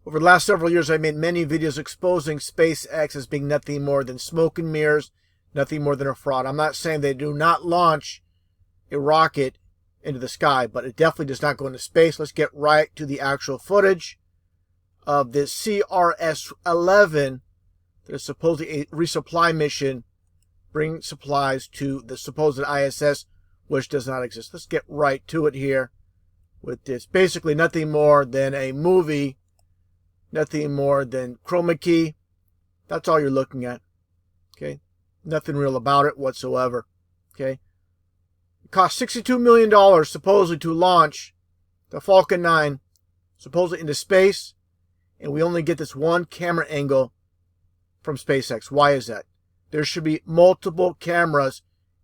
Over the last several years, I made many videos exposing SpaceX as being nothing more than smoke and mirrors, nothing more than a fraud. I'm not saying they do not launch a rocket into the sky, but it definitely does not go into space. Let's get right to the actual footage of this CRS-11 that is supposedly a resupply mission, bringing supplies to the supposed ISS, which does not exist. Let's get right to it here with this. Basically nothing more than a movie, nothing more than chroma key. That's all you're looking at. Okay? Nothing real about it whatsoever. Okay? It cost $62 million supposedly to launch the Falcon 9 supposedly into space, and we only get this one camera angle from SpaceX. Why is that? There should be multiple cameras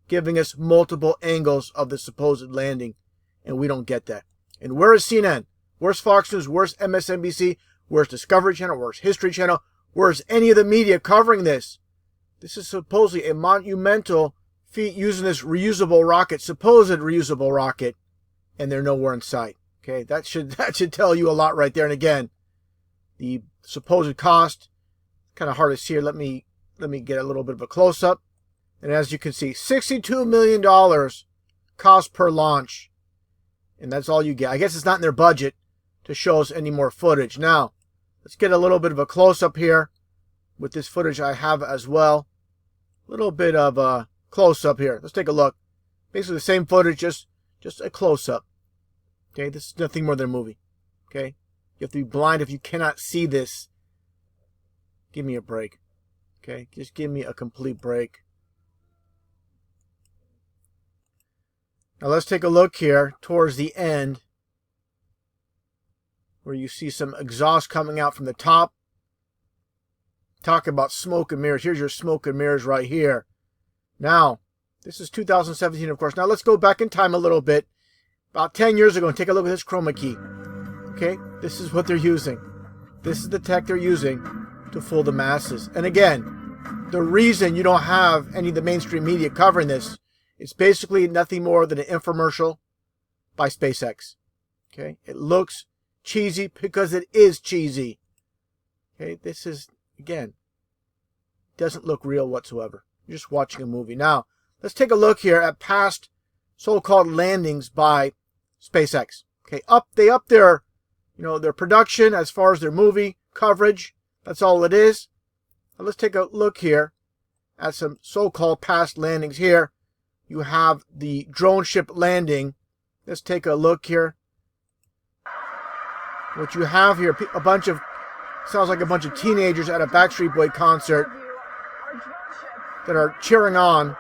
giving us multiple angles of the supposed landing, and we don't get that. And where is CNN? Where's Fox News? Where's MSNBC? Where's Discovery Channel? Where's History Channel? Where's any of the media covering this? This is supposedly a monumental feat using this reusable rocket, supposed reusable rocket, and they're nowhere in sight. Okay, that should tell you a lot right there. And again, the supposed cost, kind of hard to see here. Let me get a little bit of a close up. And as you can see, $62 million cost per launch, and that's all you get. I guess it's not in their budget to show us any more footage. Now, let's get a little bit of a close-up here with this footage I have as well. A little bit of a close-up here. Let's take a look. Basically the same footage, just a close-up. Okay, this is nothing more than a movie. Okay, you have to be blind if you cannot see this. Give me a break. Okay, just give me a complete break. Now let's take a look here towards the end, where you see some exhaust coming out from the top. Talk about smoke and mirrors. Here's your smoke and mirrors right here. Now, this is 2017, of course. Now, let's go back in time a little bit. About 10 years ago, and take a look at this chroma key. Okay? This is what they're using. This is the tech they're using to fool the masses. And again, the reason you don't have any of the mainstream media covering this, it's basically nothing more than an infomercial by SpaceX. Okay? It looks cheesy because it is cheesy. Okay, this is, again, doesn't look real whatsoever. You're just watching a movie. Now, let's take a look here at past so-called landings by SpaceX. Okay, they up their, their production as far as their movie coverage. That's all it is. Now, let's take a look here at some so-called past landings here. You have the drone ship landing. Let's take a look here. What you have here, sounds like a bunch of teenagers at a Backstreet Boy concert that are cheering on.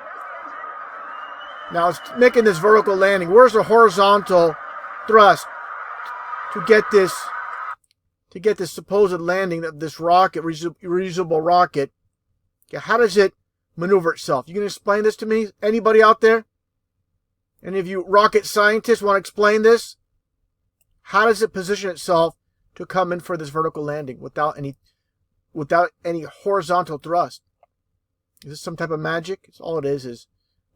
Now it's making this vertical landing. Where's the horizontal thrust to get this supposed landing of this rocket, reusable rocket? Okay, how does it maneuver itself? You can explain this to me? Anybody out there? Any of you rocket scientists want to explain this? How does it position itself to come in for this vertical landing without any horizontal thrust? Is this some type of magic? It's all it is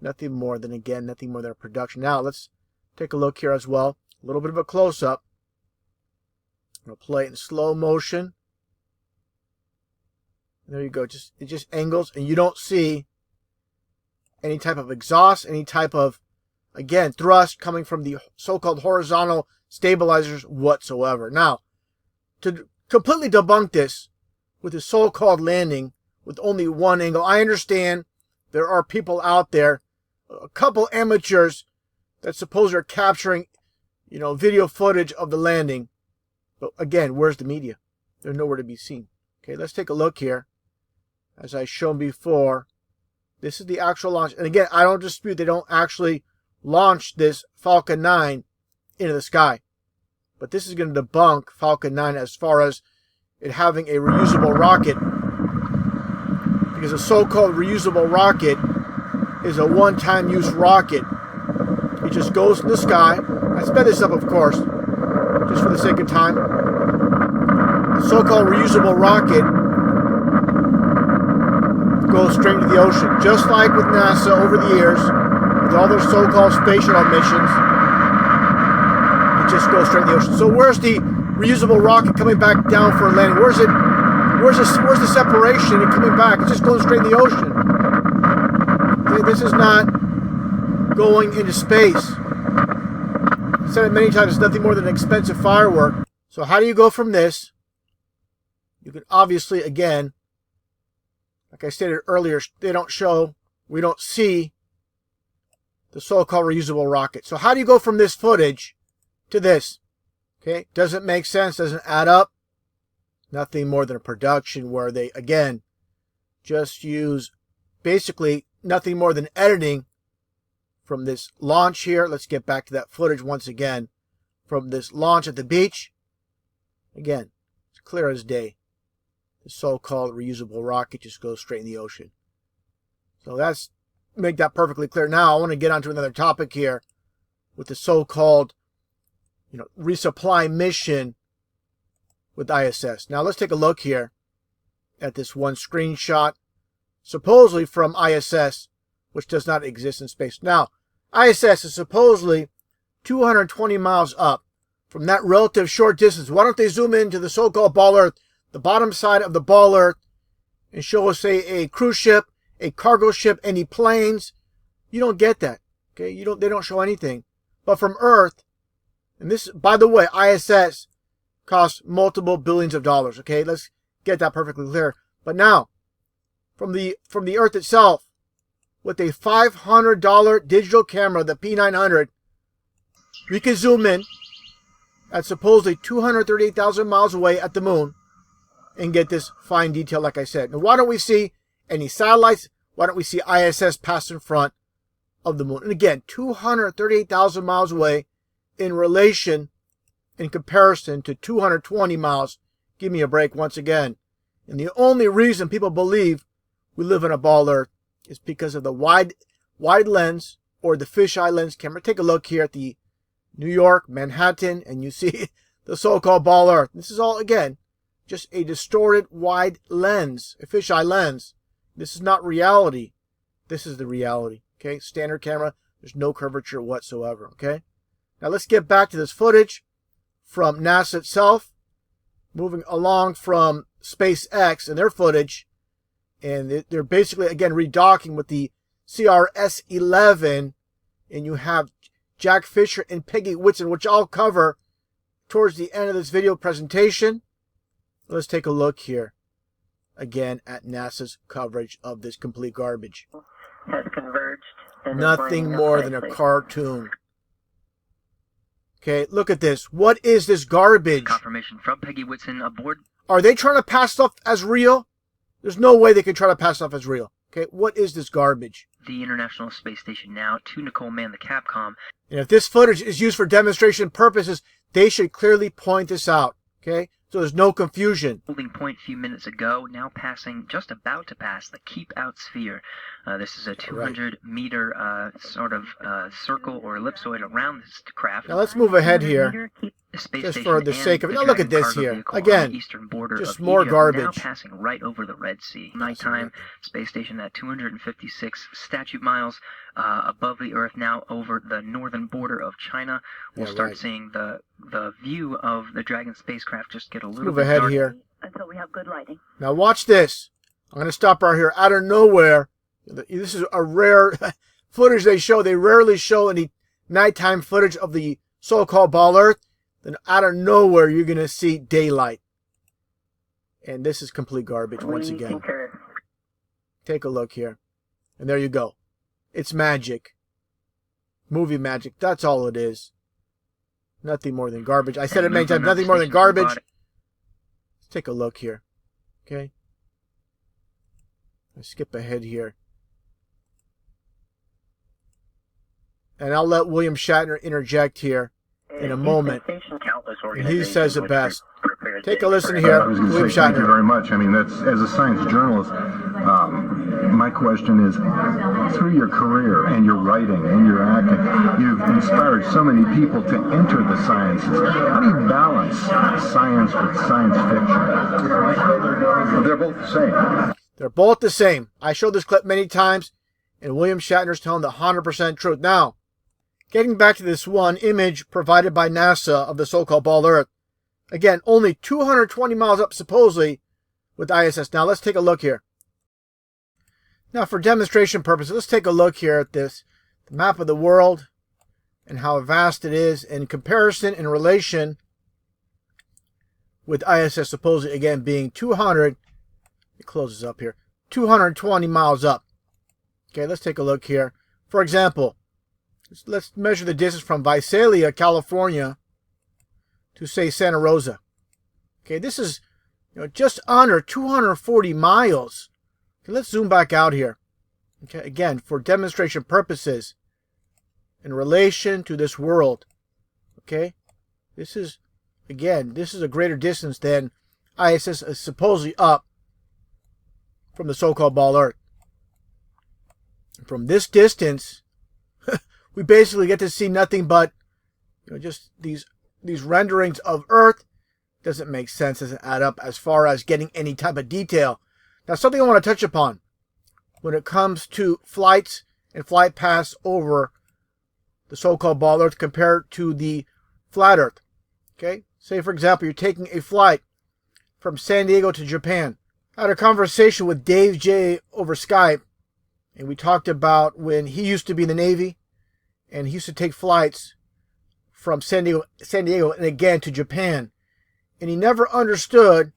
nothing more than a production. Now let's take a look here as well. A little bit of a close-up. I'm going to play it in slow motion. There you go. It just angles, and you don't see any type of exhaust, any type of, again, thrust coming from the so-called horizontal stabilizers whatsoever. Now, to completely debunk this with the so-called landing with only one angle, I understand there are people out there, a couple amateurs that suppose are capturing, video footage of the landing. But again, where's the media? They're nowhere to be seen. Okay, let's take a look here. As I shown before, this is the actual launch. And again, I don't dispute they don't actually launch this Falcon 9 into the sky. But this is going to debunk Falcon 9 as far as it having a reusable rocket. Because a so-called reusable rocket is a one-time use rocket. It just goes in the sky. I sped this up, of course, just for the sake of time. The so-called reusable rocket goes straight into the ocean. Just like with NASA over the years, with all their so-called space shuttle missions, it just goes straight in the ocean. So where's the reusable rocket coming back down for a landing. Where's it? Where's the separation and coming back? It's just going straight in the ocean. Okay, this is not going into space. I've said it many times, it's nothing more than expensive firework. So how do you go from this? You can obviously, again, like I stated earlier, we don't see the so-called reusable rocket. So how do you go from this footage to this? Okay, doesn't make sense, doesn't add up. Nothing more than a production where they, again, just use basically nothing more than editing from this launch here. Let's get back to that footage once again. From this launch at the beach. Again, it's clear as day. The so-called reusable rocket just goes straight in the ocean. So that's, make that perfectly clear. Now I want to get onto another topic here with the so-called, resupply mission with ISS. Now let's take a look here at this one screenshot, supposedly from ISS, which does not exist in space. Now, ISS is supposedly 220 miles up from that relative short distance. Why don't they zoom into the so-called ball Earth, the bottom side of the ball Earth, and show us, say, a cruise ship, a cargo ship, any planes? You don't get that. Okay, they don't show anything. But from Earth, and this, by the way, ISS costs multiple billions of dollars. Okay, let's get that perfectly clear. But now, from the Earth itself, with a $500 digital camera, the P900, we can zoom in at supposedly 238,000 miles away at the moon and get this fine detail, like I said. Now, why don't we see any satellites? Why don't we see ISS pass in front of the moon? And again, 238,000 miles away in comparison to 220 miles. Give me a break once again. And the only reason people believe we live in a ball Earth is because of the wide lens or the fisheye lens camera. Take a look here at the New York, Manhattan, and you see the so-called ball Earth. This is all, again, just a distorted wide lens, a fisheye lens. This is not reality. This is the reality. Okay, standard camera. There's no curvature whatsoever. Okay, now let's get back to this footage from NASA itself, moving along from SpaceX and their footage, and they're basically, again, redocking with the CRS-11, and you have Jack Fisher and Peggy Whitson, which I'll cover towards the end of this video presentation. Let's take a look here, again, at NASA's coverage of this complete garbage. Has converged. Nothing more than a cartoon. Okay, look at this. What is this garbage? Confirmation from Peggy Whitson aboard. Are they trying to pass stuff as real? There's no way they could try to pass stuff as real. Okay, what is this garbage? The International Space Station now to Nicole Mann, the Capcom. And if this footage is used for demonstration purposes, they should clearly point this out. Okay, so there's no confusion. Holding point a few minutes ago, now passing, just about to pass, the Keep Out Sphere. This is a 200-meter sort of circle or ellipsoid around this craft. Now let's move ahead here, just for the sake of it. Now look at this here. Again, just more garbage. Now passing right over the Red Sea. Nighttime, space station at 256 statute miles above the Earth, now over the northern border of China. We'll start seeing the view of the Dragon spacecraft just get a little move bit ahead dark. here. Until we have good lighting. Now watch this. I'm going to stop right here. Out of nowhere, this is a rare footage they show. They rarely show any nighttime footage of the so-called ball Earth. Then out of nowhere, you're going to see daylight. And this is complete garbage once again. Take a look here. And there you go. It's magic. Movie magic. That's all it is. Nothing more than garbage. I said it many times. Nothing more than garbage. Let's take a look here. Okay. Let's skip ahead here. And I'll let William Shatner interject here in a moment. And he says it best. Take a listen here, William Shatner. Thank you very much. I mean, that's, as a science journalist, my question is, through your career and your writing and your acting, you've inspired so many people to enter the sciences. How do you balance science with science fiction? They're both the same. They're both the same. I showed this clip many times, and William Shatner's telling the 100% truth. Now, getting back to this one image provided by NASA of the so-called ball Earth, Again, only 220 miles up supposedly with ISS. Now let's take a look here. Now for demonstration purposes, let's take a look here at this the map of the world and how vast it is in comparison in relation with ISS supposedly again being 200. It closes up here. 220 miles up. Okay, let's take a look here. For example, let's measure the distance from Visalia, California to say Santa Rosa. Okay, this is just under 240 miles. Okay, let's zoom back out here. Okay, again, for demonstration purposes in relation to this world. Okay, this is a greater distance than ISS is supposedly up from the so-called ball Earth. From this distance, we basically get to see nothing but just these renderings of Earth. Doesn't make sense, doesn't add up as far as getting any type of detail. Now, something I want to touch upon when it comes to flights and flight paths over the so-called ball Earth compared to the flat Earth. Okay, say for example, you're taking a flight from San Diego to Japan. I had a conversation with Dave J over Skype, and we talked about when he used to be in the Navy, and he used to take flights from San Diego and again to Japan. And he never understood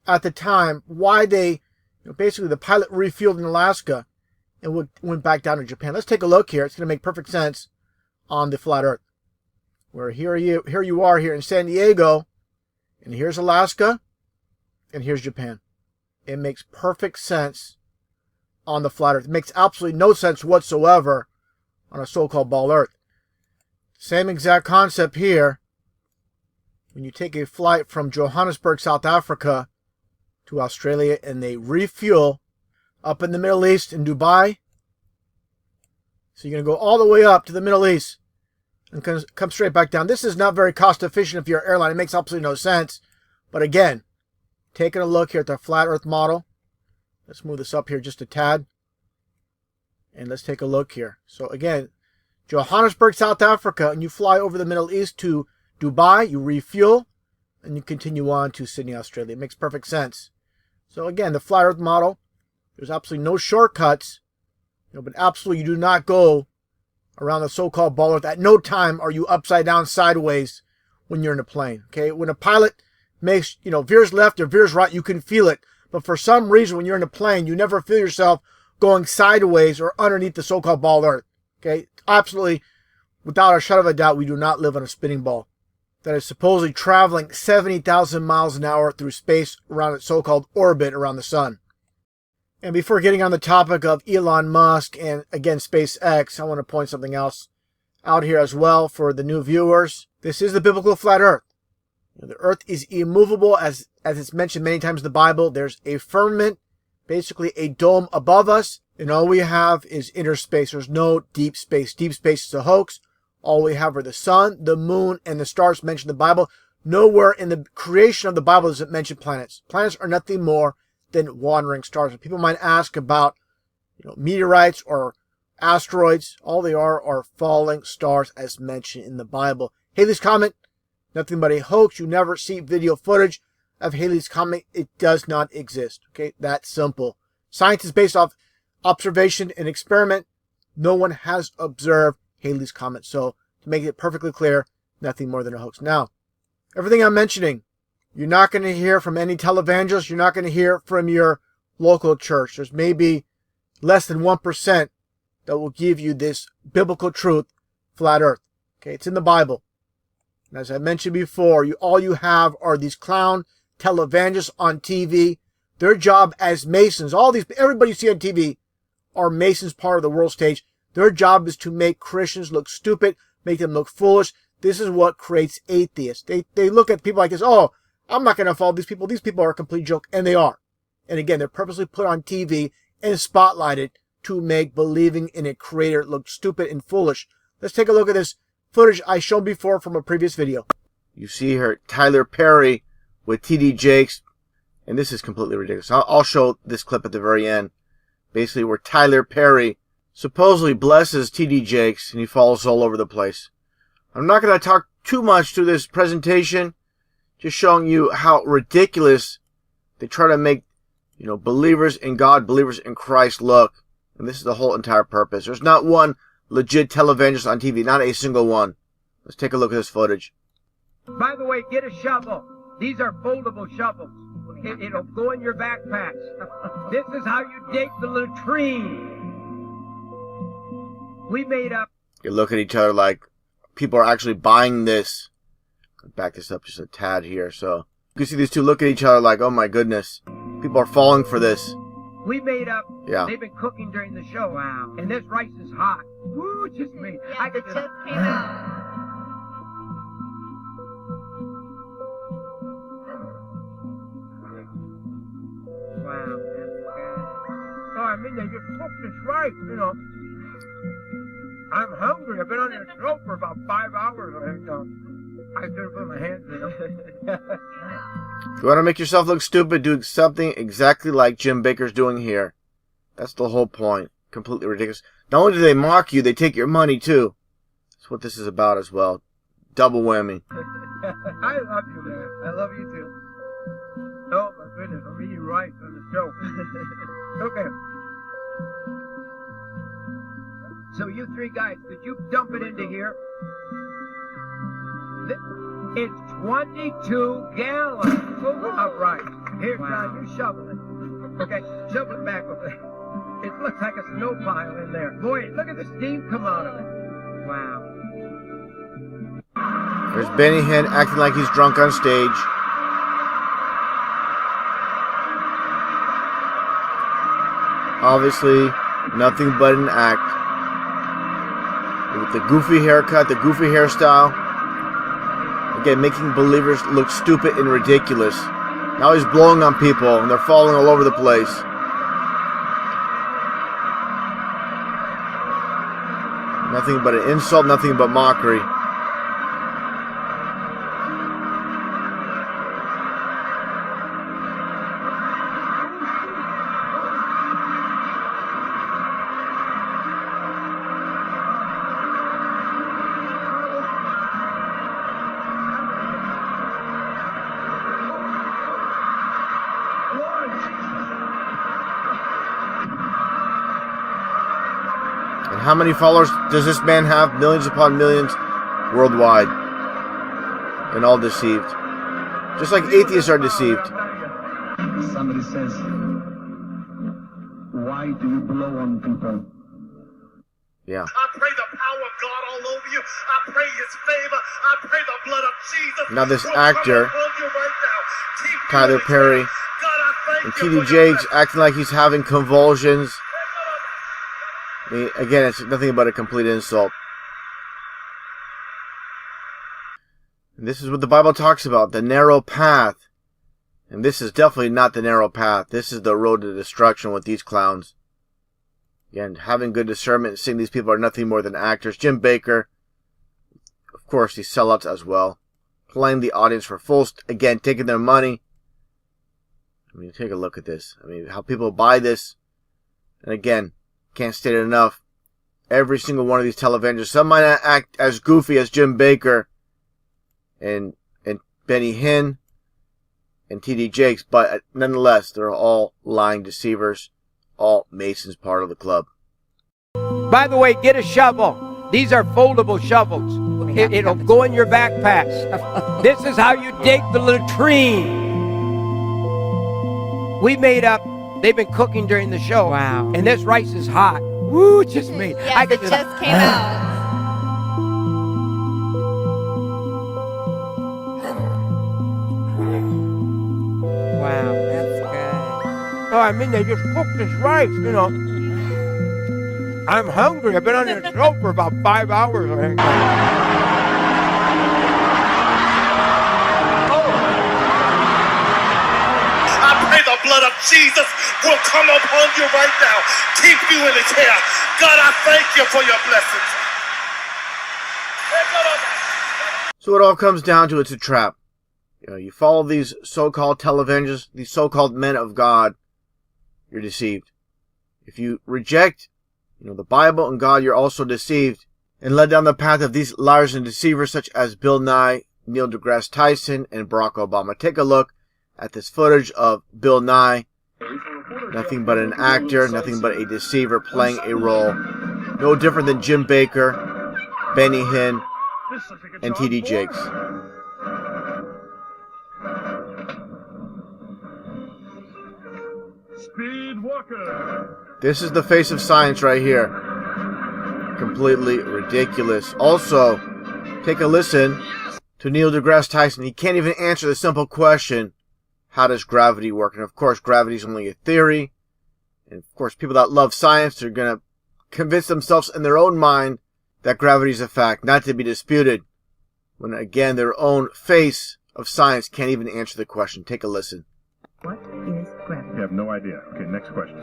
at the time why they, basically the pilot refueled in Alaska and went back down to Japan. Let's take a look here. It's going to make perfect sense on the flat Earth. Where here you are here in San Diego, and here's Alaska, and here's Japan. It makes perfect sense on the flat Earth. It makes absolutely no sense whatsoever on a so-called ball Earth. Same exact concept here. When you take a flight from Johannesburg, South Africa to Australia and they refuel up in the Middle East in Dubai. So you're going to go all the way up to the Middle East and come straight back down. This is not very cost efficient if you're an airline. It makes absolutely no sense. But again, taking a look here at the flat Earth model. Let's move this up here just a tad. And let's take a look here. So again, Johannesburg, South Africa, and you fly over the Middle East to Dubai, you refuel, and you continue on to Sydney, Australia. It makes perfect sense. So again, the flat Earth model, there's absolutely no shortcuts, but absolutely you do not go around the so-called ball Earth. At no time are you upside down sideways when you're in a plane. Okay, when a pilot makes, veers left or veers right, you can feel it. But for some reason, when you're in a plane, you never feel yourself going sideways or underneath the so-called ball Earth. Okay, absolutely, without a shadow of a doubt, we do not live on a spinning ball that is supposedly traveling 70,000 miles an hour through space around its so-called orbit around the sun. And before getting on the topic of Elon Musk and, again, SpaceX, I want to point something else out here as well for the new viewers. This is the biblical flat Earth. The Earth is immovable, as it's mentioned many times in the Bible. There's a firmament, basically a dome above us, and all we have is inner space. There's no deep space. Deep space is a hoax. All we have are the sun, the moon, and the stars mentioned in the Bible. Nowhere in the creation of the Bible does it mention planets. Planets are nothing more than wandering stars. When people might ask about meteorites or asteroids, all they are falling stars as mentioned in the Bible. Halley's Comet, nothing but a hoax. You never see video footage of Halley's Comet. It does not exist. Okay, that's simple. Science is based off observation and experiment. No one has observed Halley's Comet. So to make it perfectly clear, nothing more than a hoax. Now, everything I'm mentioning, you're not going to hear from any televangelists. You're not going to hear from your local church. There's maybe less than 1% that will give you this biblical truth, flat Earth. Okay, it's in the Bible. And as I mentioned before, all you have are these clown televangelists on TV. Their job as Masons, everybody you see on TV are Masons, part of the world stage. Their job is to make Christians look stupid, make them look foolish. This is what creates atheists. They look at people like this, oh, I'm not going to follow these people. These people are a complete joke. And they are. And again, they're purposely put on TV and spotlighted to make believing in a creator look stupid and foolish. Let's take a look at this footage I showed before from a previous video. You see here Tyler Perry with T.D. Jakes. And this is completely ridiculous. I'll show this clip at the very end. Basically where Tyler Perry supposedly blesses T.D. Jakes and he falls all over the place. I'm not going to talk too much through this presentation. Just showing you how ridiculous they try to make, believers in God, believers in Christ look. And this is the whole entire purpose. There's not one legit televangelist on TV, not a single one. Let's take a look at this footage. By the way, get a shovel. These are foldable shovels. It'll go in your backpacks. This is how you dig the latrine. We made up. You look at each other like people are actually buying this. I'll back this up just a tad here. So you can see these two look at each other like, oh my goodness. People are falling for this. We made up. Yeah. They've been cooking during the show. Wow. And this rice is hot. Woo, just me. Yeah, I the could just came out. Wow, that's good. Oh, I mean, they just cooked this rice, I'm hungry. I've been on this show for about 5 hours. I should have put my hands in them. If you want to make yourself look stupid, do something exactly like Jim Baker's doing here. That's the whole point. Completely ridiculous. Not only do they mock you, they take your money too. That's what this is about as well. Double whammy. I love you, man. I love you too. Oh my goodness, I'm eating rice on the show. Okay. So you three guys, could you dump it into here? It's 22 gallons of rice. Here, John, you shovel it. Okay, shovel it back over there. It looks like a snow pile in there. Boy, look at the steam come out of it. Wow. There's Benny Hinn acting like he's drunk on stage. Obviously, nothing but an act. With the goofy haircut, the goofy hairstyle. Again, making believers look stupid and ridiculous. Now he's blowing on people, and they're falling all over the place. Nothing but an insult, nothing but mockery. And how many followers does this man have? Millions upon millions worldwide. And all deceived. Just like atheists are deceived. Somebody says, why do you blow on people? Yeah. I pray the power of God all over you. I pray His favor. I pray the blood of Jesus. Now this will actor, come upon you right now. Keep Tyler doing it. Perry, God, I thank and you T.D. for your Jakes blessing. acting like he's having convulsions. I mean, again, it's nothing but a complete insult. And this is what the Bible talks about, the narrow path. And this is definitely not the narrow path. This is the road to destruction with these clowns. Again, having good discernment and seeing these people are nothing more than actors. Jim Baker, of course, these sellouts as well. Playing the audience for full, again, taking their money. I mean, take a look at this. I mean, how people buy this. And again, can't state it enough. Every single one of these televangelists, some might not act as goofy as Jim Baker and Benny Hinn and T.D. Jakes, but nonetheless, they're all lying deceivers, all Masons part of the club. By the way, get a shovel. These are foldable shovels. It'll go in your backpacks. This is how you dig the latrine. We made up. They've been cooking during the show. Wow. And this rice is hot. Woo, just me. Yeah, it just came out. Wow, that's good. Oh, I mean, they just cooked this rice, I'm hungry. I've been on this show for about 5 hours. I pray the blood of Jesus will come upon you right now. Keep you in His hair. God, I thank you for your blessings. So it all comes down to it's a trap. You follow these so-called televangelists, these so-called men of God, you're deceived. If you reject, the Bible and God, you're also deceived and led down the path of these liars and deceivers such as Bill Nye, Neil deGrasse Tyson and Barack Obama. Take a look at this footage of Bill Nye. Nothing but an actor, nothing but a deceiver playing a role. No different than Jim Baker, Benny Hinn, and T.D. Jakes. Speed Walker. This is the face of science right here. Completely ridiculous. Also, take a listen to Neil deGrasse Tyson. He can't even answer the simple question, how does gravity work? And of course, gravity is only a theory. And of course, people that love science, they're going to convince themselves in their own mind that gravity is a fact, not to be disputed. When again, their own face of science can't even answer the question. Take a listen. What is gravity? You have no idea. Okay, next question.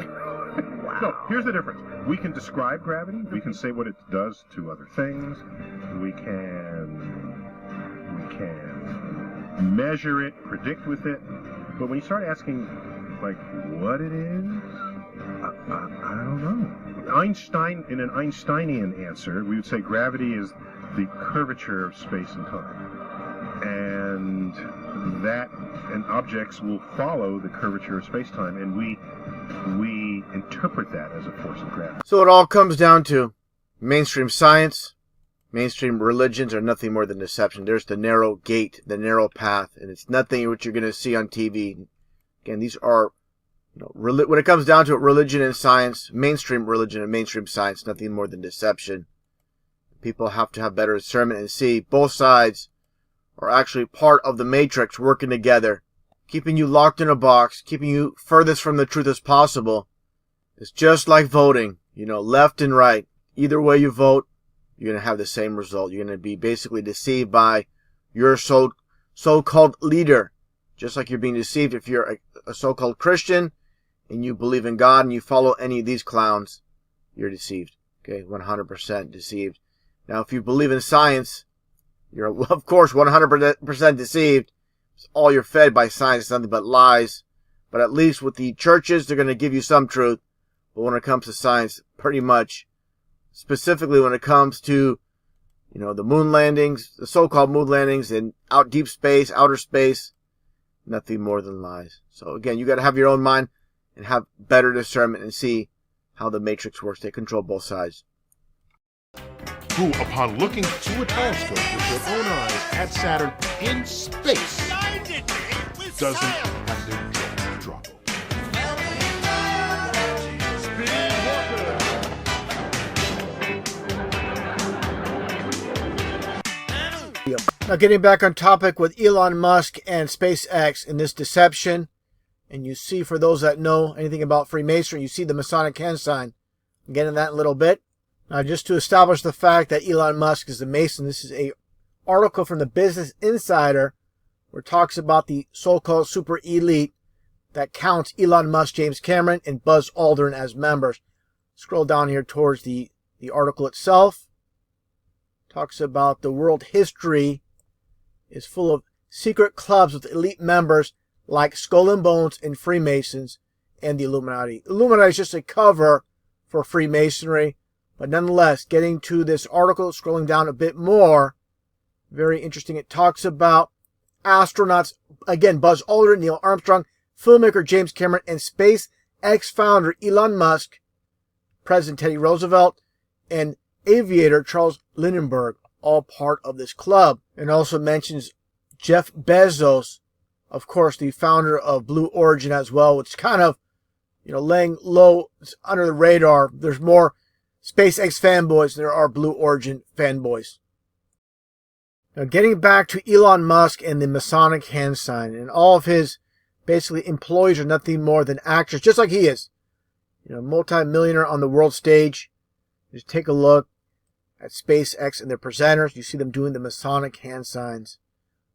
Wow. No, here's the difference. We can describe gravity. We can say what it does to other things. We can measure it, predict with it. But when you start asking, like, what it is, I don't know. Einstein, in an Einsteinian answer, we would say gravity is the curvature of space and time. And objects will follow the curvature of space-time, and we interpret that as a force of gravity. So it all comes down to mainstream science, mainstream religions are nothing more than deception. There's the narrow gate, the narrow path, and it's nothing what you're going to see on TV. Again, these are, when it comes down to it, religion and science, mainstream religion and mainstream science, nothing more than deception. People have to have better discernment and see both sides are actually part of the matrix working together, keeping you locked in a box, keeping you furthest from the truth as possible. It's just like voting, left and right. Either way you vote, you're going to have the same result. You're going to be basically deceived by your so-called leader. Just like you're being deceived if you're a so-called Christian and you believe in God and you follow any of these clowns, you're deceived. Okay, 100% deceived. Now, if you believe in science, you're, of course, 100% deceived. All you're fed by science is nothing but lies. But at least with the churches, they're going to give you some truth. But when it comes to science, pretty much, specifically when it comes to, the moon landings, the so-called moon landings in out deep space, outer space, nothing more than lies. So again, you got to have your own mind and have better discernment and see how the matrix works. They control both sides. Who, upon looking through a telescope with their own eyes at Saturn in space, doesn't have their jaw drop. Now getting back on topic with Elon Musk and SpaceX and this deception, and you see, for those that know anything about Freemasonry, you see the Masonic hand sign. I'll get into that in a little bit. Now, just to establish the fact that Elon Musk is a Mason, this is a article from the Business Insider where it talks about the so-called super elite that counts Elon Musk, James Cameron, and Buzz Aldrin as members. Scroll down here towards the article itself. Talks about the world history is full of secret clubs with elite members like Skull and Bones and Freemasons and the Illuminati. Illuminati is just a cover for Freemasonry. But nonetheless, getting to this article, scrolling down a bit more, very interesting. It talks about astronauts, again, Buzz Aldrin, Neil Armstrong, filmmaker James Cameron, and SpaceX founder Elon Musk, President Teddy Roosevelt, and aviator Charles Lindbergh, all part of this club. And also mentions Jeff Bezos, of course, the founder of Blue Origin as well, which is kind of, laying low under the radar. There's more SpaceX fanboys than there are Blue Origin fanboys. Now, getting back to Elon Musk and the Masonic hand sign, and all of his basically employees are nothing more than actors, just like he is. Multi-millionaire on the world stage. Just take a look at SpaceX and their presenters. You see them doing the Masonic hand signs.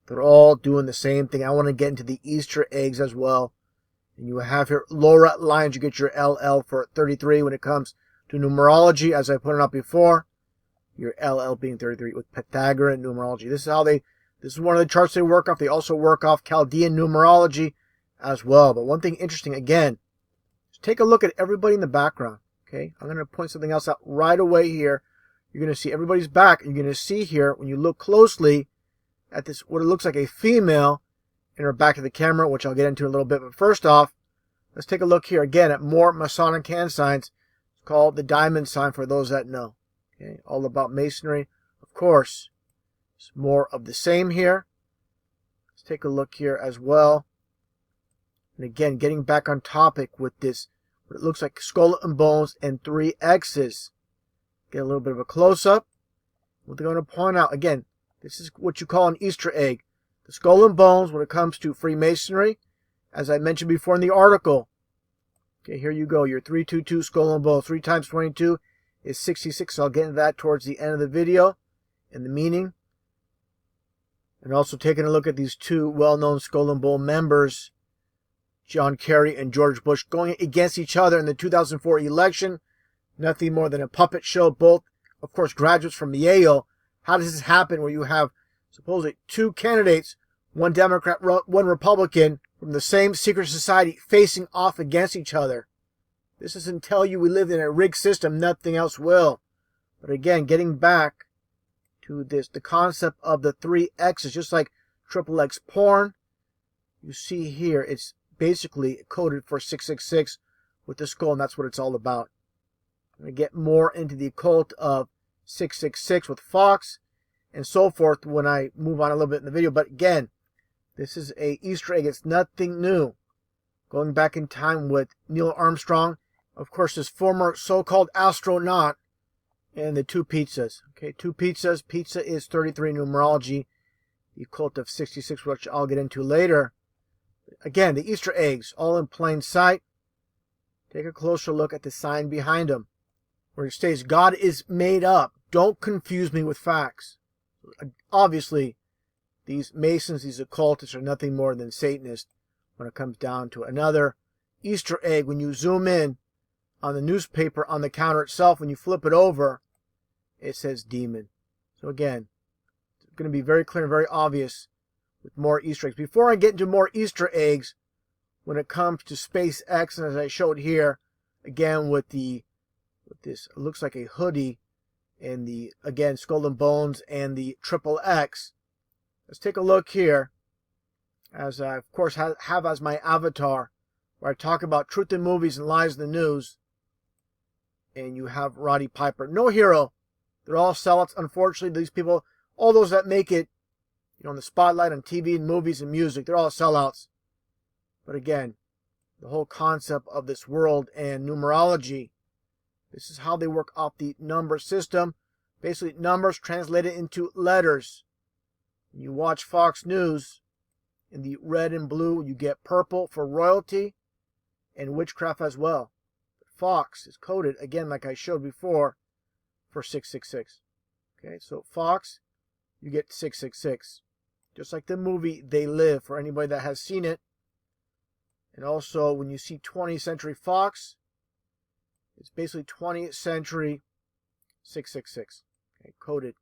They're all doing the same thing. I want to get into the Easter eggs as well. And you have here Laura Lyons. You get your LL for 33 when it comes to numerology, as I pointed out before. Your LL being 33 with Pythagorean numerology. This is one of the charts they work off. They also work off Chaldean numerology as well. But one thing interesting, again, just take a look at everybody in the background. Okay, I'm going to point something else out right away here. You're going to see everybody's back. You're going to see here, when you look closely, at this, what it looks like a female in her back of the camera, which I'll get into in a little bit. But first off, let's take a look here again at more Masonic hand signs. It's called the diamond sign for those that know. Okay, all about masonry. Of course, it's more of the same here. Let's take a look here as well. And again, getting back on topic with this, what it looks like skull and bones and 3 X's. Get a little bit of a close-up. What they're going to point out, again, this is what you call an Easter egg. The skull and bones when it comes to Freemasonry, as I mentioned before in the article. Okay, here you go. Your 322 skull and bones. 3 times 22 is 66. So I'll get into that towards the end of the video and the meaning. And also taking a look at these 2 well-known skull and bone members, John Kerry and George Bush, going against each other in the 2004 election. Nothing more than a puppet show. Both, of course, graduates from Yale. How does this happen where you have supposedly 2 candidates, 1 Democrat, 1 Republican, from the same secret society facing off against each other? This doesn't tell you we live in a rigged system. Nothing else will. But again, getting back to this, the concept of the 3 X's, just like triple X porn, you see here, it's basically coded for 666 with the skull, and that's what it's all about. I'm going to get more into the occult of 666 with Fox and so forth when I move on a little bit in the video. But again, this is a Easter egg. It's nothing new. Going back in time with Neil Armstrong, of course, this former so-called astronaut, and the 2 pizzas. Okay, 2 pizzas. Pizza is 33 numerology. The occult of 66, which I'll get into later. Again, the Easter eggs, all in plain sight. Take a closer look at the sign behind them, where it states, God is made up. Don't confuse me with facts. Obviously, these Masons, these occultists, are nothing more than Satanists when it comes down to another Easter egg. When you zoom in on the newspaper on the counter itself, when you flip it over, it says demon. So again, it's going to be very clear and very obvious with more Easter eggs. Before I get into more Easter eggs, when it comes to SpaceX, and as I showed here, again with this, it looks like a hoodie, and the, again, skull and bones and the triple X. Let's take a look here, as I, of course, have as my avatar, where I talk about truth in movies and lies in the news. And you have Roddy Piper. No hero. They're all sellouts. Unfortunately, these people, all those that make it, in the spotlight on TV and movies and music, they're all sellouts. But again, the whole concept of this world and numerology, this is how they work off the number system. Basically, numbers translated into letters. When you watch Fox News, in the red and blue, you get purple for royalty and witchcraft as well. Fox is coded, again, like I showed before, for 666. Okay, so Fox, you get 666. Just like the movie They Live, for anybody that has seen it. And also, when you see 20th Century Fox, it's basically 20th Century 666. Okay, coded.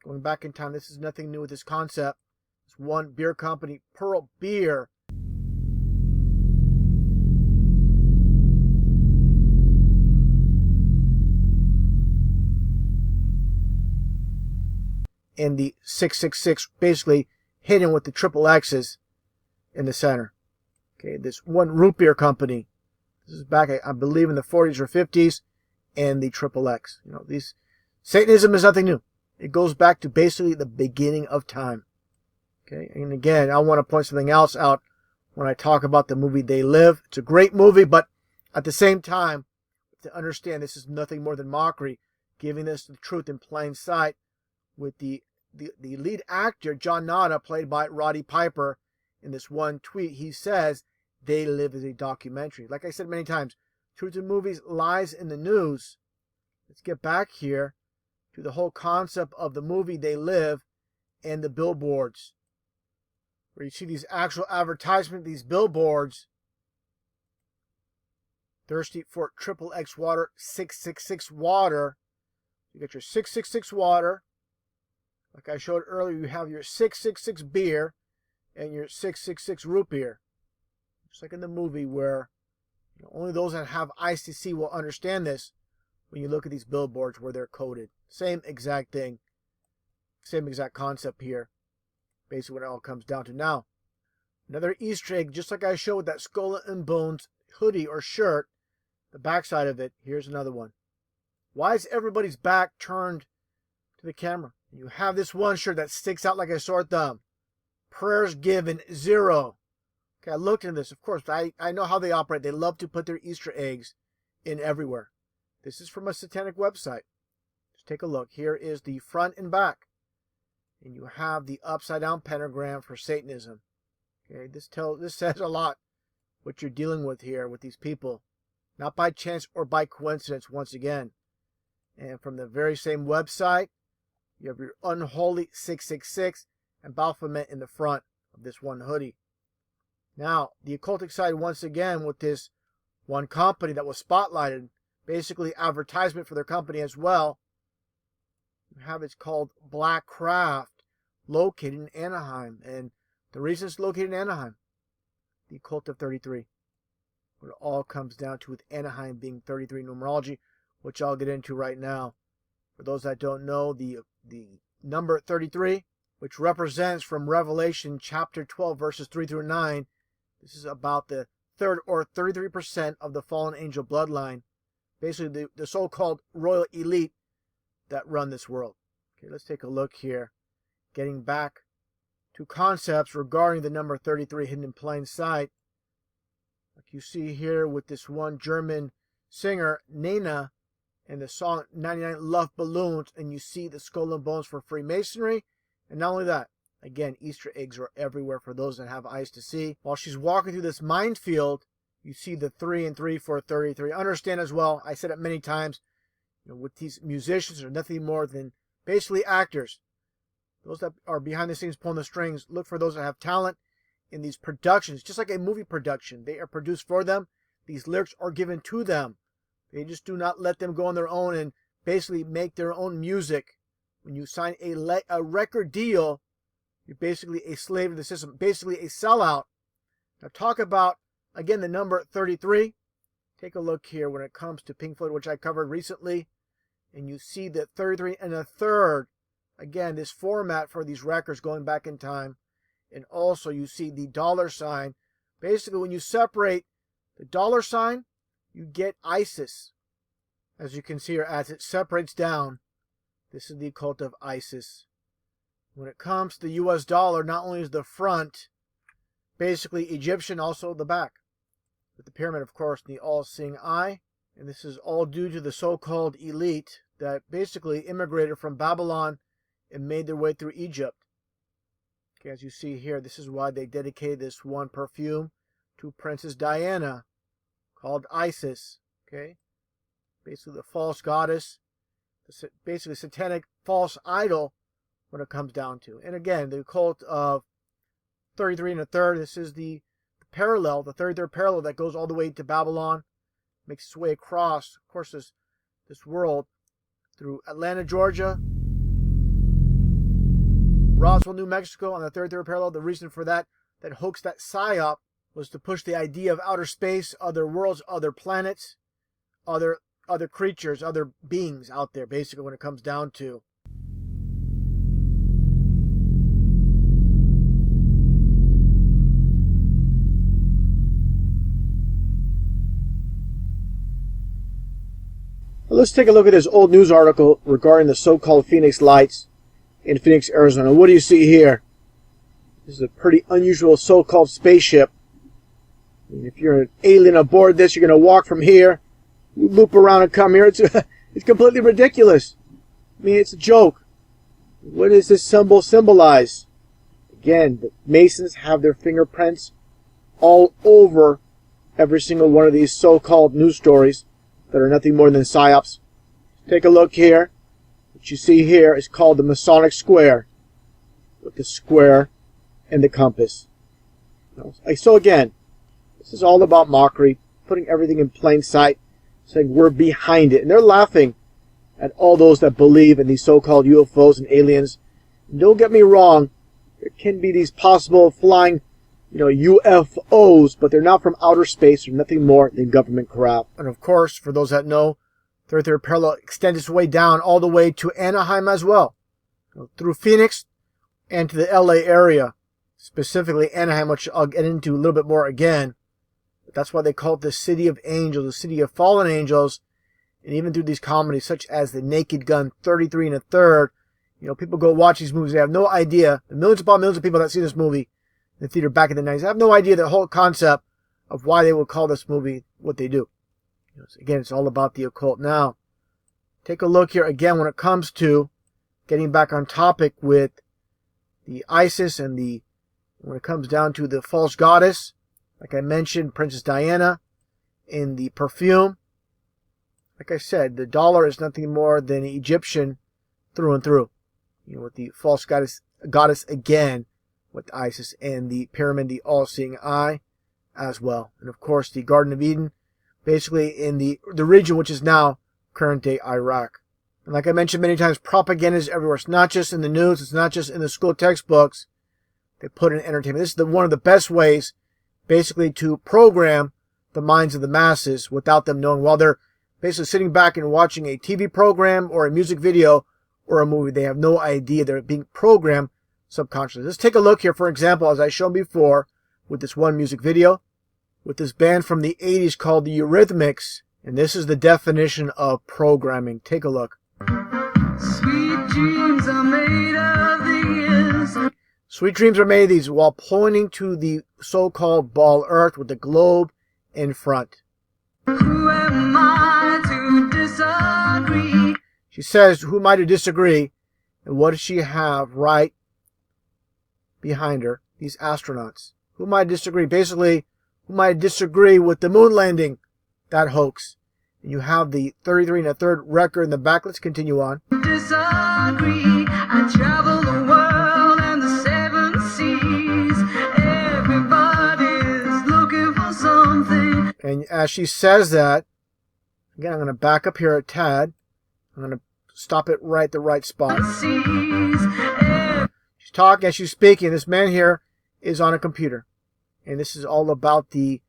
Going back in time, this is nothing new with this concept. It's one beer company, Pearl Beer. And the 666 basically hidden with the triple X's in the center. Okay, this one root beer company. This is back, I believe, in the 40s or 50s, and the triple X. These Satanism is nothing new. It goes back to basically the beginning of time. Okay, and again, I want to point something else out when I talk about the movie They Live. It's a great movie, but at the same time, to understand this is nothing more than mockery, giving us the truth in plain sight. With the lead actor, John Nada, played by Roddy Piper, in this one tweet, he says, They Live is a documentary. Like I said many times, truth in movies, lies in the news. Let's get back here to the whole concept of the movie They Live and the billboards. Where you see these actual advertisements, these billboards. Thirsty for triple X water, 666 water. You get your 666 water. Like I showed earlier, you have your 666 beer and your 666 root beer. Just like in the movie where only those that have eyes to see will understand this when you look at these billboards where they're coded. Same exact thing. Same exact concept here. Basically what it all comes down to now. Another Easter egg, just like I showed with that Skull and Bones hoodie or shirt, the backside of it, here's another one. Why is everybody's back turned to the camera? You have this one shirt that sticks out like a sore thumb. Prayers given, 0. Okay, I looked into this. Of course, I know how they operate. They love to put their Easter eggs in everywhere. This is from a satanic website. Just take a look. Here is the front and back. And you have the upside down pentagram for Satanism. Okay, this says a lot what you're dealing with here with these people. Not by chance or by coincidence once again. And from the very same website, you have your unholy 666 and Baphomet in the front of this one hoodie. Now, the occultic side once again with this one company that was spotlighted, basically advertisement for their company as well. You have it's called Black Craft, located in Anaheim. And the reason it's located in Anaheim, the occult of 33. What it all comes down to with Anaheim being 33 numerology, which I'll get into right now. For those that don't know, the number 33, which represents from Revelation chapter 12, verses 3 through 9, this is about the third or 33% of the fallen angel bloodline, basically the so-called royal elite that run this world. Okay, let's take a look here. Getting back to concepts regarding the number 33 hidden in plain sight. Like you see here with this one German singer, Nena, and the song 99 Love Balloons, and you see the skull and bones for Freemasonry. And not only that, again, Easter eggs are everywhere for those that have eyes to see. While she's walking through this minefield, you see the 3 and 3 for 33. Understand as well, I said it many times, with these musicians are nothing more than basically actors. Those that are behind the scenes pulling the strings, look for those that have talent in these productions, just like a movie production. They are produced for them. These lyrics are given to them. They just do not let them go on their own and basically make their own music. When you sign a record deal, you're basically a slave to the system, basically a sellout. Now talk about, again, the number 33. Take a look here when it comes to Pink Floyd, which I covered recently. And you see the 33 and a third. Again, this format for these records going back in time. And also you see the dollar sign. Basically, when you separate the dollar sign, you get ISIS. As you can see here, as it separates down, this is the occult of ISIS. When it comes to the US dollar, not only is the front basically Egyptian, also the back. With the pyramid, of course, the all-seeing eye. And this is all due to the so-called elite that basically immigrated from Babylon and made their way through Egypt. Okay, as you see here, this is why they dedicated this one perfume to Princess Diana, called Isis. Okay, basically the false goddess, basically satanic false idol when it comes down to. And again, the occult of 33 and a third, this is the parallel, the 33rd parallel that goes all the way to Babylon, makes its way across, of course, this world through Atlanta, Georgia, Roswell, New Mexico on the 33rd parallel. The reason for that hoax, that psyop, was to push the idea of outer space, other worlds, other planets, other creatures, other beings out there, basically, when it comes down to. Let's take a look at this old news article regarding the so-called Phoenix Lights in Phoenix, Arizona. What do you see here? This is a pretty unusual so-called spaceship. I mean, if you're an alien aboard this, you're going to walk from here, loop around and come here. It's completely ridiculous. I mean, it's a joke. What does this symbol symbolize? Again, the Masons have their fingerprints all over every single one of these so-called news stories that are nothing more than psyops. Take a look here. What you see here is called the Masonic Square, with the square and the compass. So again, this is all about mockery, putting everything in plain sight, saying we're behind it. And they're laughing at all those that believe in these so-called UFOs and aliens. And don't get me wrong, there can be these possible flying, UFOs, but they're not from outer space. They're nothing more than government crap. And of course, for those that know, 33rd parallel extends its way down all the way to Anaheim as well. Through Phoenix, and to the LA area, specifically Anaheim, which I'll get into a little bit more again. But that's why they call it the City of Angels, the City of Fallen Angels. And even through these comedies such as The Naked Gun, 33 1/3, people go watch these movies. They have no idea. The millions upon millions of people that see this movie in the theater back in the 90s have no idea the whole concept of why they would call this movie what they do. Again, it's all about the occult. Now, take a look here again when it comes to getting back on topic with the ISIS and when it comes down to the false goddess, like I mentioned, Princess Diana in the perfume. Like I said, the dollar is nothing more than Egyptian through and through. With the false goddess again, with ISIS and the pyramid, the all-seeing eye as well. And of course, the Garden of Eden, basically in the region which is now current-day Iraq. And like I mentioned many times, propaganda is everywhere. It's not just in the news. It's not just in the school textbooks. They put in entertainment. This is one of the best ways, basically, to program the minds of the masses without them knowing. While they're basically sitting back and watching a TV program or a music video or a movie, they have no idea they're being programmed subconsciously. Let's take a look here, for example, as I showed before, with this one music video, with this band from the 80s called the Eurythmics. And this is the definition of programming. Take a look. Sweet dreams are made of these. Sweet dreams are made of these, while pointing to the so-called ball Earth with the globe in front. Who am I to disagree? She says, who am I to disagree? And what does she have right behind her? These astronauts. Who am I to disagree? Basically, who am I to disagree with the moon landing? That hoax. And you have the 33 1/3 record in the back. Let's continue on. Disagree. I travel the world and the 7 seas. Everybody's looking for something. And as she says that, again, I'm going to back up here a tad. I'm going to stop it right at the right spot. She's talking as she's speaking. This man here is on a computer. And this is all about the,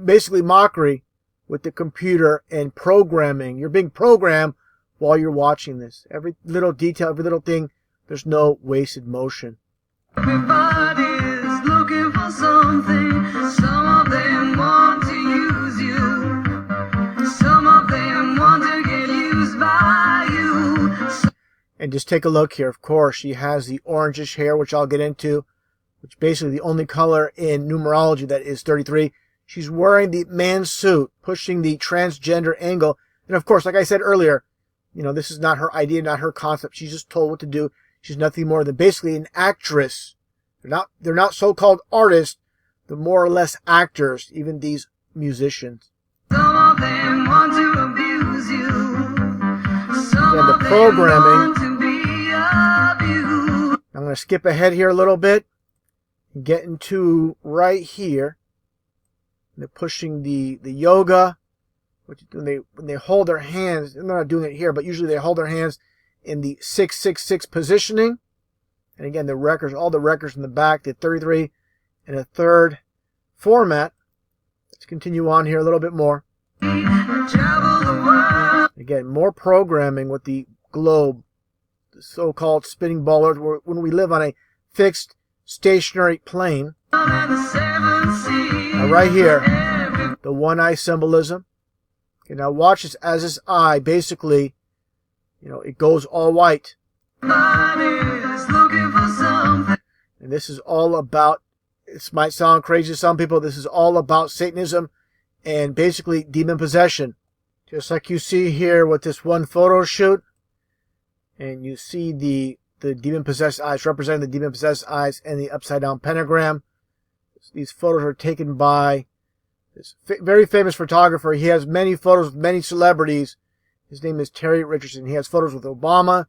basically mockery with the computer and programming. You're being programmed while you're watching this. Every little detail, every little thing, there's no wasted motion. Everybody's looking for something. Some of them want to use you. Some of them want to get used by you. And just take a look here. Of course, she has the orangish hair, which I'll get into, which basically the only color in numerology that is 33. She's wearing the man suit, pushing the transgender angle. And of course, like I said earlier, this is not her idea, not her concept. She's just told what to do. She's nothing more than basically an actress. They're not so-called artists. They're more or less actors, even these musicians. Some of them want to abuse you. Some Again, the of them programming. want to be abused. I'm going to skip ahead here a little bit and get into right here. They're pushing the yoga, which when they hold their hands, they're not doing it here, but usually they hold their hands in the 666 positioning. And again, the records, all the records in the back, the 33 1/3 format. Let's continue on here a little bit more. Again, more programming with the globe, the so-called spinning ball Earth, when we live on a fixed stationary plane. Now right here, the one eye symbolism. Okay, now watch this as this eye basically, it goes all white. And this is all about, this might sound crazy to some people, this is all about Satanism and basically demon possession. Just like you see here with this one photo shoot. And you see the demon-possessed eyes, representing the demon-possessed eyes and the upside-down pentagram. These photos are taken by this very famous photographer. He has many photos with many celebrities. His name is Terry Richardson. He has photos with Obama,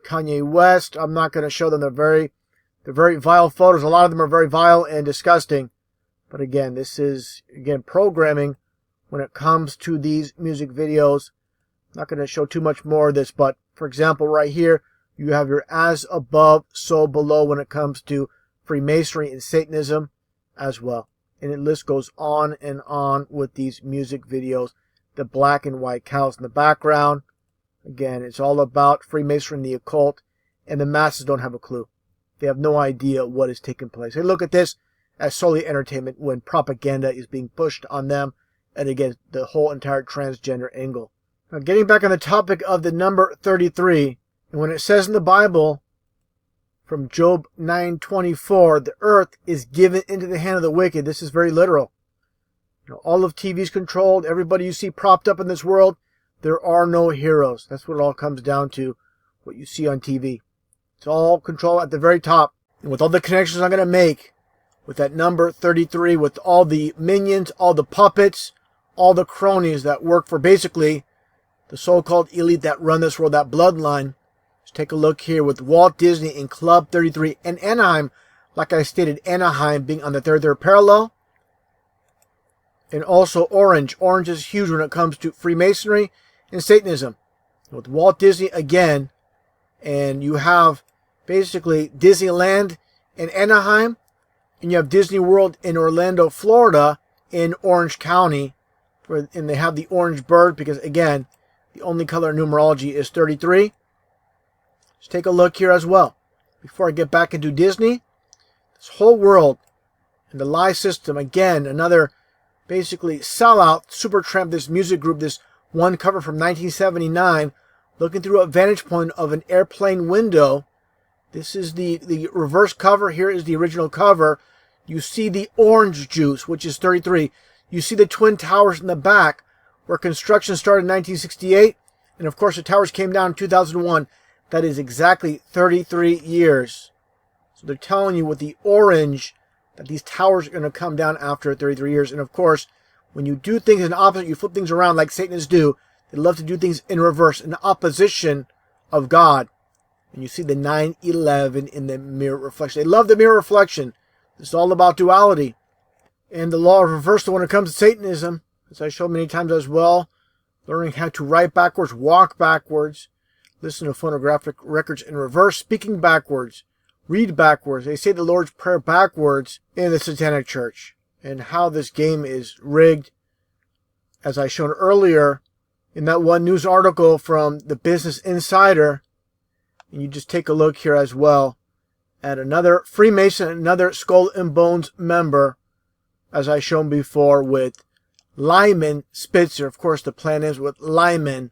Kanye West. I'm not going to show them. They're very vile photos. A lot of them are very vile and disgusting. But again, this is, programming when it comes to these music videos. I'm not going to show too much more of this, but for example, right here, you have your as above, so below when it comes to Freemasonry and Satanism as well. And the list goes on and on with these music videos. The black and white cows in the background. Again, it's all about Freemasonry and the occult and the masses don't have a clue. They have no idea what is taking place. They look at this as solely entertainment when propaganda is being pushed on them, and again, the whole entire transgender angle. Now, getting back on the topic of the number 33, and when it says in the Bible, from Job 9:24, the earth is given into the hand of the wicked. This is very literal. All of TV is controlled. Everybody you see propped up in this world, there are no heroes. That's what it all comes down to, what you see on TV. It's all controlled at the very top. And with all the connections I'm going to make, with that number 33, with all the minions, all the puppets, all the cronies that work for basically the so-called elite that run this world, that bloodline. Let's take a look here with Walt Disney in Club 33 and Anaheim. Like I stated, Anaheim being on the 33rd parallel. And also Orange. Orange is huge when it comes to Freemasonry and Satanism. With Walt Disney again, and you have basically Disneyland in Anaheim, and you have Disney World in Orlando, Florida, in Orange County, and they have the orange bird because, again, the only color in numerology is 33. Let's take a look here as well. Before I get back into Disney, this whole world and the lie system, again, another basically sellout, Supertramp, this music group, this one cover from 1979, looking through a vantage point of an airplane window. This is the reverse cover. Here is the original cover. You see the orange juice, which is 33. You see the Twin Towers in the back, where construction started in 1968. And of course, the towers came down in 2001. That is exactly 33 years. So they're telling you with the orange that these towers are going to come down after 33 years. And of course, when you do things in opposite, you flip things around like Satanists do. They love to do things in reverse, in opposition of God. And you see the 9/11 in the mirror reflection. They love the mirror reflection. It's all about duality. And the law of reversal when it comes to Satanism, as I showed many times as well, learning how to write backwards, walk backwards, listen to phonographic records in reverse, speaking backwards, read backwards. They say the Lord's Prayer backwards in the Satanic Church. And how this game is rigged, as I showed earlier in that one news article from the Business Insider. And you just take a look here as well at another Freemason, another Skull and Bones member, as I shown before with Lyman Spitzer. Of course, the plan is with Lyman,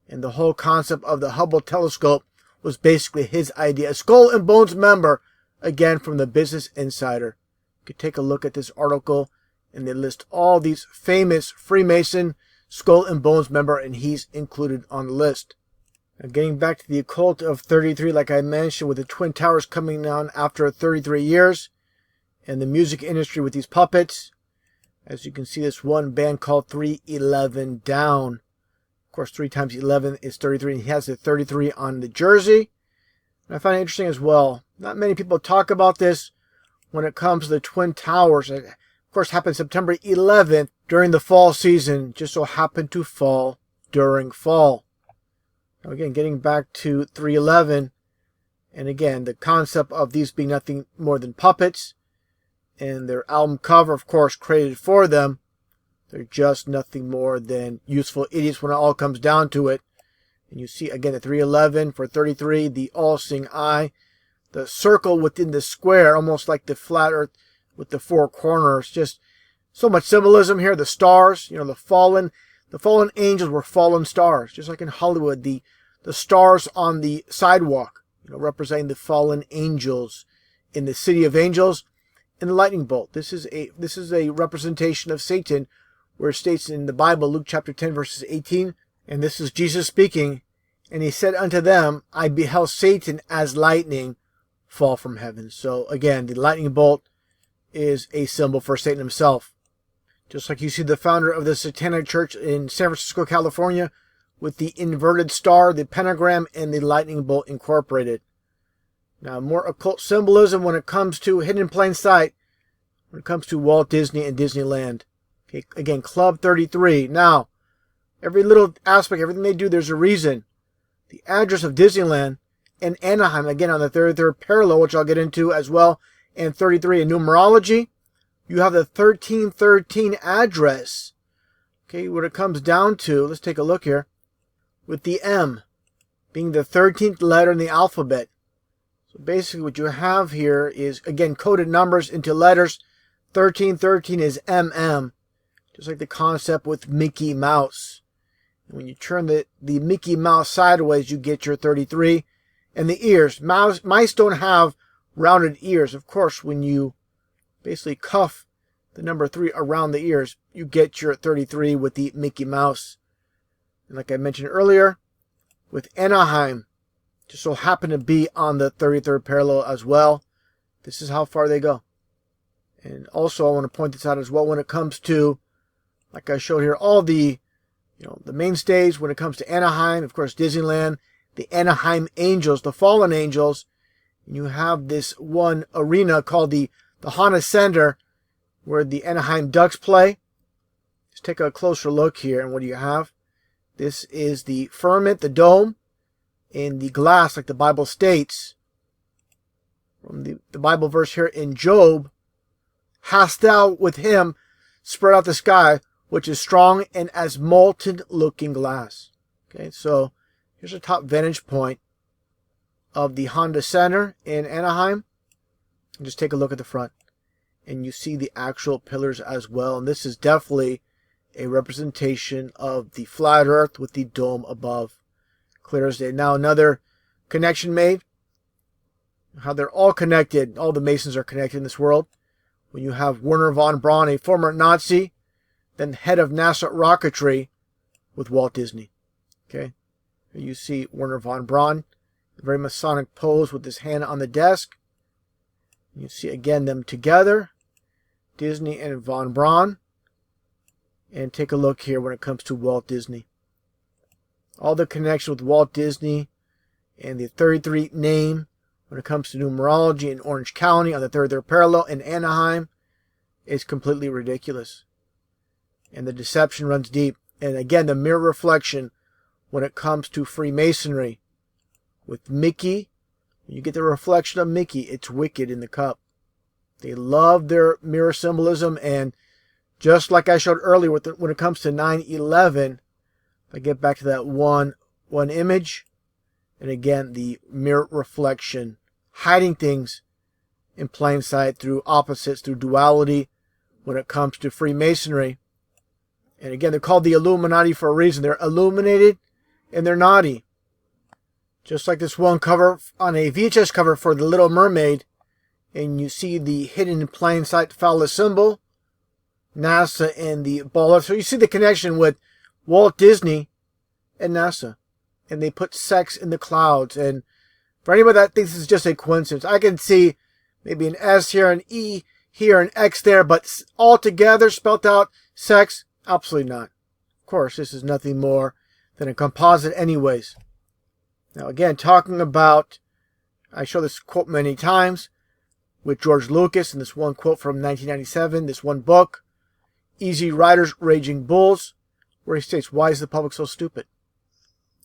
and the whole concept of the Hubble telescope was basically his idea. A Skull and Bones member, again from the Business Insider. You could take a look at this article, and they list all these famous Freemason Skull and Bones member, and he's included on the list. Now, getting back to the occult of 33, like I mentioned, with the Twin Towers coming down after 33 years, and the music industry with these puppets. As you can see, this one band called 311 Down. Of course, 3 times 11 is 33, and he has the 33 on the jersey. And I find it interesting as well. Not many people talk about this when it comes to the Twin Towers. It, of course, happened September 11th during the fall season. Just so happened to fall during fall. Now, again, getting back to 311. And again, the concept of these being nothing more than puppets. And their album cover, of course, created for them. They're just nothing more than useful idiots when it all comes down to it. And you see, again, the 311 for 33, the all-seeing eye. The circle within the square, almost like the flat earth with the 4 corners. Just so much symbolism here. The stars, the fallen angels were fallen stars. Just like in Hollywood, the stars on the sidewalk, representing the fallen angels in the city of angels. And the lightning bolt. This is a representation of Satan, where it states in the Bible, Luke chapter 10, verses 18, and this is Jesus speaking, and he said unto them, I beheld Satan as lightning fall from heaven. So again, the lightning bolt is a symbol for Satan himself. Just like you see the founder of the Satanic Church in San Francisco, California, with the inverted star, the pentagram, and the lightning bolt incorporated. Now, more occult symbolism when it comes to hidden in plain sight, when it comes to Walt Disney and Disneyland. Okay, again, Club 33. Now, every little aspect, everything they do, there's a reason. The address of Disneyland and Anaheim, again, on the 33rd parallel, which I'll get into as well, and 33 in numerology, you have the 1313 address. Okay, what it comes down to, let's take a look here, with the M being the 13th letter in the alphabet. So basically what you have here is, again, coded numbers into letters. 1313 is MM, just like the concept with Mickey Mouse. And when you turn the Mickey Mouse sideways, you get your 33. And the ears. Mice don't have rounded ears. Of course, when you basically cuff the number 3 around the ears, you get your 33 with the Mickey Mouse. And like I mentioned earlier, with Anaheim, just so happen to be on the 33rd parallel as well. This is how far they go. And also I want to point this out as well when it comes to, like I showed here, all the the mainstays when it comes to Anaheim, of course Disneyland, the Anaheim Angels, the Fallen Angels. And you have this one arena called the Honda Center where the Anaheim Ducks play. Let's take a closer look here, and what do you have? This is the firmament, the dome, in the glass, like the Bible states. From the Bible verse here in Job, hast thou with him spread out the sky, which is strong and as molten looking glass. Okay, so here's a top vantage point of the Honda Center in Anaheim. And just take a look at the front. And you see the actual pillars as well. And this is definitely a representation of the flat earth with the dome above. Clear as day. Now another connection made. How they're all connected. All the Masons are connected in this world. When you have Werner von Braun, a former Nazi, then head of NASA rocketry, with Walt Disney. Okay. Here you see Werner von Braun. A very Masonic pose with his hand on the desk. You see again them together. Disney and von Braun. And take a look here when it comes to Walt Disney. All the connection with Walt Disney and the 33 name when it comes to numerology in Orange County on the 33rd parallel in Anaheim is completely ridiculous. And the deception runs deep. And again, the mirror reflection when it comes to Freemasonry with Mickey. When you get the reflection of Mickey, it's wicked in the cup. They love their mirror symbolism, and just like I showed earlier when it comes to 9/11, if I get back to that one image, and again, the mirror reflection, hiding things in plain sight through opposites, through duality when it comes to Freemasonry. And again, they're called the Illuminati for a reason. They're illuminated and they're naughty. Just like this one cover on a VHS cover for The Little Mermaid, and you see the hidden in plain sight phallus symbol, NASA and the baller. So you see the connection with Walt Disney and NASA. And they put sex in the clouds. And for anybody that thinks it's just a coincidence, I can see maybe an S here, an E here, an X there, but all together spelled out sex? Absolutely not. Of course, this is nothing more than a composite anyways. Now again, talking about, I show this quote many times with George Lucas in this one quote from 1997, this one book, Easy Riders, Raging Bulls, where he states, why is the public so stupid?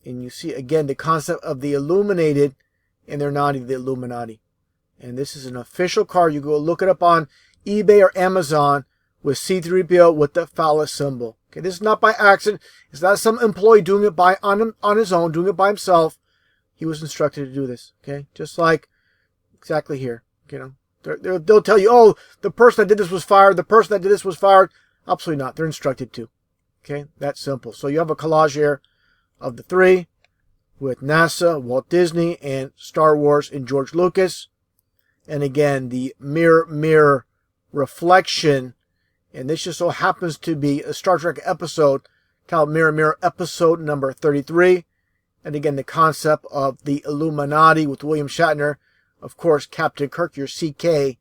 And you see again the concept of the illuminated and they're not the Illuminati. And this is an official card. You go look it up on eBay or Amazon with C3PO with the phallus symbol. Okay, this is not by accident. It's not some employee doing it on his own, doing it by himself. He was instructed to do this. Okay, just like exactly here. You know, they'll tell you, oh, the person that did this was fired. The person that did this was fired. Absolutely not. They're instructed to. Okay, that's simple. So you have a collage here of the three with NASA, Walt Disney, and Star Wars and George Lucas. And again, the mirror reflection. And this just so happens to be a Star Trek episode called Mirror Mirror episode number 33. And again, the concept of the Illuminati with William Shatner. Of course, Captain Kirk, your CK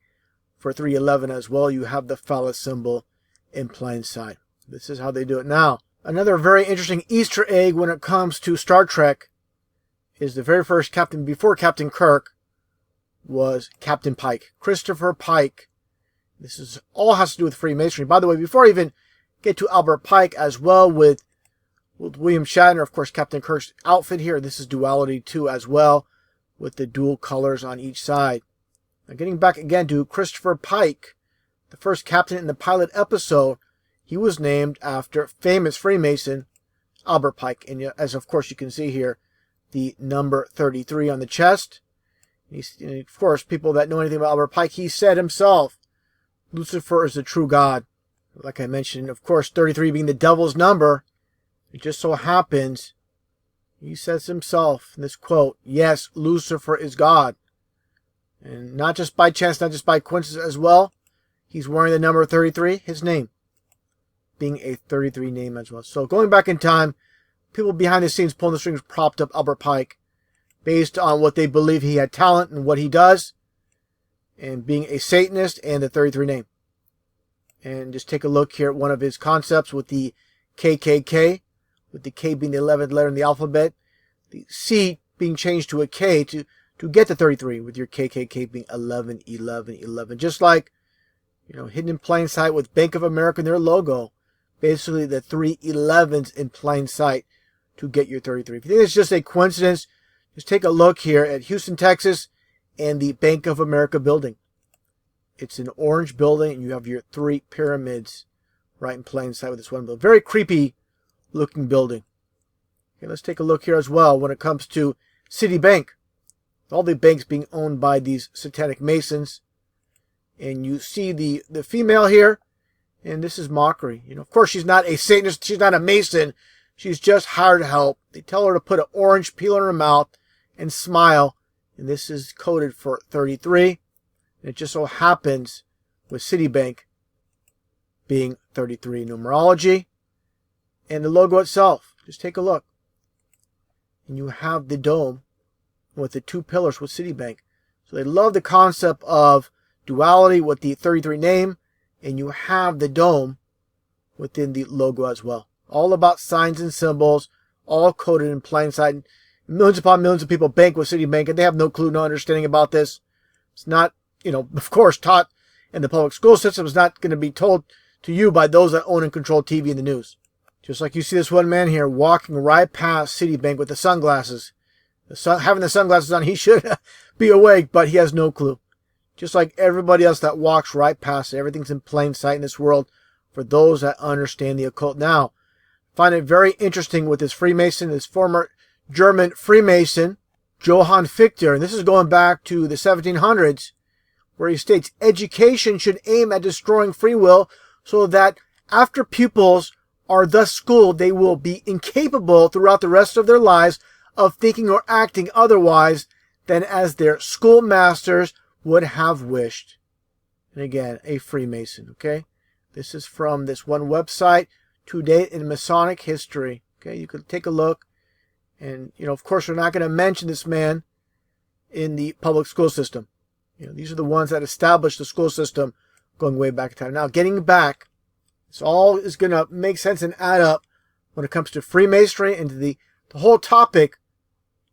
for 311 as well. You have the phallus symbol in plain sight. This is how they do it. Now, another very interesting Easter egg when it comes to Star Trek is the very first captain before Captain Kirk was Captain Pike, Christopher Pike. This is all has to do with Freemasonry. By the way, before I even get to Albert Pike as well with William Shatner, of course, Captain Kirk's outfit here. This is duality too as well with the dual colors on each side. Now getting back again to Christopher Pike, the first captain in the pilot episode, he was named after famous Freemason Albert Pike. And as of course you can see here, the number 33 on the chest. And of course, people that know anything about Albert Pike, he said himself, Lucifer is the true God. Like I mentioned, of course, 33 being the devil's number, it just so happens, he says himself in this quote, yes, Lucifer is God. And not just by chance, not just by coincidence as well, he's wearing the number 33, his name being a 33 name as well. So going back in time, people behind the scenes pulling the strings propped up Albert Pike based on what they believe he had talent and what he does, and being a Satanist and the 33 name. And just take a look here at one of his concepts with the KKK, with the K being the 11th letter in the alphabet, the C being changed to a K to get the 33, with your KKK being 11, 11, 11. Just like, hidden in plain sight with Bank of America in their logo. Basically, the 3 11s in plain sight to get your 33. If you think it's just a coincidence, just take a look here at Houston, Texas, and the Bank of America building. It's an orange building, and you have your 3 pyramids right in plain sight with this one building. Very creepy looking building. Okay, let's take a look here as well when it comes to Citibank. All the banks being owned by these satanic masons. And you see the female here, and this is mockery. Of course, she's not a Satanist, she's not a Mason, she's just hired help. They tell her to put an orange peel in her mouth and smile, and this is coded for 33. And it just so happens with Citibank being 33 numerology. And the logo itself, just take a look. And you have the dome with the 2 pillars with Citibank. So they love the concept of duality with the 33 name, and you have the dome within the logo as well. All about signs and symbols, all coded in plain sight. Millions upon millions of people bank with Citibank, and they have no clue, no understanding about this. It's not, of course, taught in the public school system. It's not going to be told to you by those that own and control TV and the news. Just like you see this one man here walking right past Citibank with the sunglasses. Having the sunglasses on, he should be awake, but he has no clue. Just like everybody else that walks right past it. Everything's in plain sight in this world for those that understand the occult. Now, find it very interesting with this Freemason, this former German Freemason, Johann Fichter, and this is going back to the 1700s, where he states, education should aim at destroying free will so that after pupils are thus schooled, they will be incapable throughout the rest of their lives of thinking or acting otherwise than as their schoolmasters would have wished. And again, a Freemason, okay? This is from this one website, To Date in Masonic History. Okay, you could take a look. And, of course, we're not going to mention this man in the public school system. These are the ones that established the school system going way back in time. Now, getting back, this all is going to make sense and add up when it comes to Freemasonry and to the whole topic